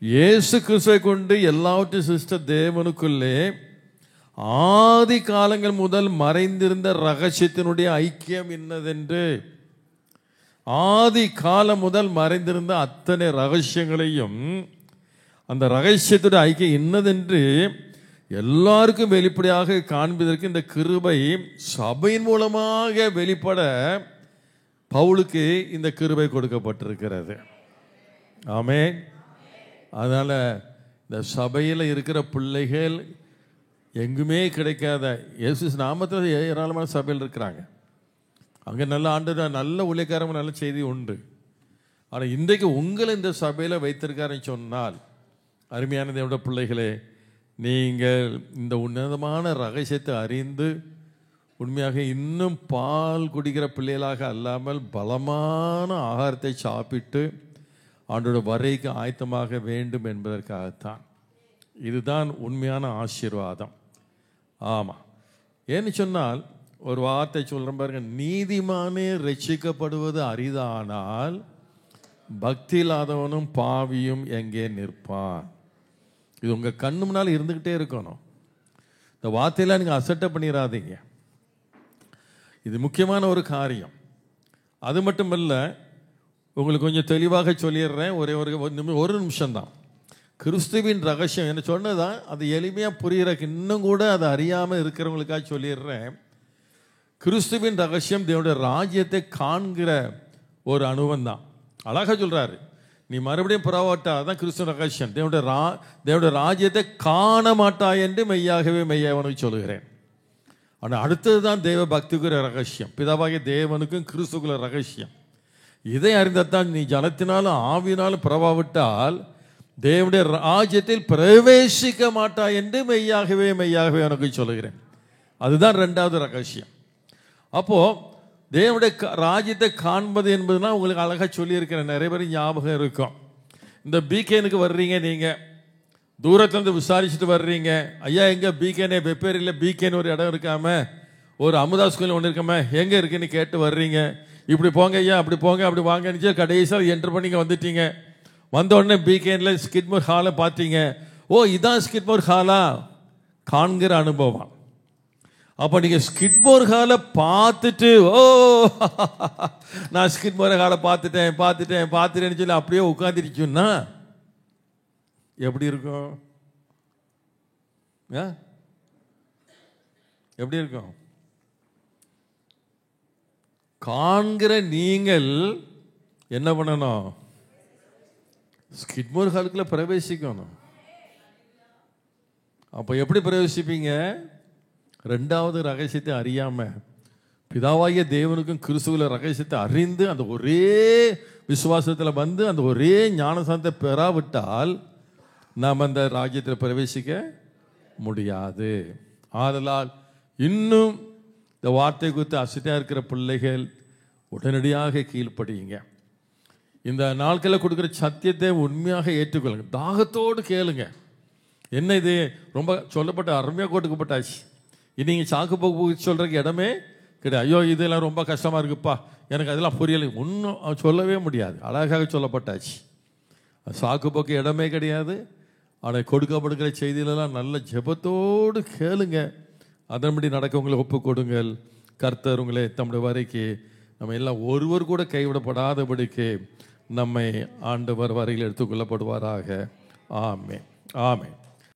இயேசு கிறிஸ்துவை கொண்டு எல்லாவற்றையும் சிருஷ்ட தேவனுக்குள்ளே ஆதி காலங்கள் முதல் மறைந்திருந்த ரகசியத்தினுடைய ஐக்கியம் என்னதென்று, ஆதி காலம் முதல் மறைந்திருந்த அத்தனை ரகசியங்களையும் அந்த ரகசியத்துடைய ஐக்கியம் என்னதென்று எல்லாருக்கும் வெளிப்படையாக காண்பதற்கு இந்த கிருபை சபையின் மூலமாக வெளிப்பட பவுலுக்கு இந்த கிருபை கொடுக்கப்பட்டிருக்கிறது. ஆமென். அதனால இந்த சபையில் இருக்கிற பிள்ளைகள் எங்குமே கிடைக்காத இயேசு நாமத்தில் ஏராளமான சபையில் இருக்கிறாங்க. அங்கே நல்ல ஆண்டு நல்ல ஊழியக்காரங்க நல்ல செய்தி உண்டு. ஆனால் இன்றைக்கு உங்களை இந்த சபையில் வைத்திருக்காருன்னு சொன்னால், அருமையான தேவனுடைய பிள்ளைகளே, நீங்கள் இந்த உன்னதமான ரகசியத்தை அறிந்து உண்மையாக இன்னும் பால் குடிக்கிற பிள்ளைகளாக அல்லாமல் பலமான ஆகாரத்தை சாப்பிட்டு ஆண்டோட வரைக்கு ஆயத்தமாக வேண்டும் என்பதற்காகத்தான். இதுதான் உண்மையான ஆசீர்வாதம். ஆமாம். ஏன்னு சொன்னால், ஒரு வார்த்தை சொல்கிறேன் பாருங்க, நீதிமானே ரட்சிக்கப்படுவது அரிதானால் பக்தி இல்லாதவனும் பாவியும் எங்கே நிற்பான். இது உங்கள் கண்ணு முன்னால் இருந்துக்கிட்டே இருக்கணும். இந்த வார்த்தையெல்லாம் நீங்கள் அசட்டை பண்ணிடாதீங்க. இது முக்கியமான ஒரு காரியம். அது மட்டும் இல்லை, உங்களுக்கு கொஞ்சம் தெளிவாக சொல்லிடுறேன். ஒரு நிமிஷம்தான். கிறிஸ்துவின் ரகசியம் என்ன சொன்னதான் அது எளிமையாக புரிகிறக்கு, இன்னும் கூட அதை அறியாமல் இருக்கிறவங்களுக்காக சொல்லிடுறேன். கிறிஸ்துவின் ரகசியம் தேவனுடைய ராஜ்யத்தை காண்கிற ஒரு அனுபவம் தான். அழகாக சொல்கிறாரு, நீ மறுபடியும் புறவாட்டா, அதான் கிறிஸ்துவ ரகசியம். தேவனுடைய ராஜ்யத்தை காண மாட்டாய் என்று மெய்யாகவே மெய்யாவனுக்கு சொல்லுகிறேன். ஆனால் அடுத்தது தான் தேவ பக்திக்குரிய ரகசியம், பிதாவாகிய தேவனுக்கும் கிறிஸ்துக்குள்ள ரகசியம். இதை அறிந்ததான் நீ ஜனத்தினாலும் ஆவியினாலும் புறவாவிட்டால் தேவனுடைய ராஜ்யத்தில் பிரவேசிக்க மாட்டாய் என்று மெய்யாகவே மெய்யாகவே எனக்கு சொல்லுகிறேன். அதுதான் 2வது ரகசியம். அப்போ தேவனுடைய ராஜ்யத்தை காண்பது என்பதுனா உங்களுக்கு அழகாக சொல்லியிருக்கிறேன். நிறைய பேர் ஞாபகம் இருக்கும். இந்த பிகேனுக்கு வர்றீங்க, நீங்கள் தூரத்துலேருந்து விசாரிச்சுட்டு வர்றீங்க, ஐயா எங்கே பிகேனே வெப்பேரியில் பிகேன்னு ஒரு இடம் இருக்காம, ஒரு அமுதா ஸ்கூல் ஒன்று இருக்காம, எங்கே இருக்குன்னு கேட்டு வர்றீங்க. இப்படி போங்க ஐயா, அப்படி போங்க, அப்படி வாங்கன்னு கடைசியாக என்ட்ரு பண்ணிங்க வந்துட்டீங்க. வந்த உடனே பிகேனில் ஸ்கிட்மோர் ஹாலை பார்த்தீங்க. ஓ, இதான் ஸ்கிட்மோர் ஹாலா காண்கிற அனுபவம். அப்போ நீங்கள் ஸ்கிட்மோர் ஹாலை பார்த்துட்டு, ஓ நான் ஸ்கிட்மோர் ஹாலை பார்த்துட்டேன்னு சொல்லி அப்படியே உட்காந்துருச்சுன்னா எப்படி இருக்கும்? எப்படி இருக்கும்? காண்கிற நீங்கள் என்ன பண்ணணும்? ஸ்கிட்மோர் ஹாலுக்குள்ள பிரவேசிக்கணும். அப்போ எப்படி பிரவேசிப்பீங்க? 2வது ரகசியத்தை அறியாம பிதாவாகிய தேவனுக்கும் கிறிஸ்துவுல ரகசியத்தை அறிந்து அந்த ஒரே விசுவாசத்தில் வந்து அந்த ஒரே ஞானசானத்தை பெறாவிட்டால் நாம் அந்த ராஜ்யத்தில் பிரவேசிக்க முடியாது. ஆதலால் இன்னும் இந்த வார்த்தை குறித்து அசட்டையாக இருக்கிற பிள்ளைகள் உடனடியாக கீழ்ப்படியுங்க. இந்த நாட்களில் கொடுக்குற சத்தியத்தை உண்மையாக ஏற்றுக்கொள்ளுங்க. தாகத்தோடு கேளுங்க. என்ன இது ரொம்ப சொல்லப்பட்ட அருமையாக கொடுக்கப்பட்டாச்சு. இனி நீங்கள் சாக்கு போக்கு சொல்கிறதுக்கு இடமே கிடையாது. ஐயோ இதெல்லாம் ரொம்ப கஷ்டமாக இருக்குப்பா, எனக்கு அதெல்லாம் புரியலை, ஒன்றும் சொல்லவே முடியாது. அழகாக சொல்லப்பட்டாச்சு. சாக்கு போக்கு இடமே கிடையாது. ஆனால் கொடுக்கப்படுகிற செய்தியிலெல்லாம் நல்ல ஜெபத்தோடு கேளுங்க. அதன்படி நடக்க உங்களை ஒப்பு கொடுங்கள். கர்த்தர் உங்களை தம்முடைய வரைக்கு நம்ம எல்லாம் ஒருவர் கூட கைவிடப்படாதபடிக்கு நம்மை ஆண்டவர் வரையில் எடுத்துக்கொள்ளப்படுவாராக. ஆமென், ஆமென்.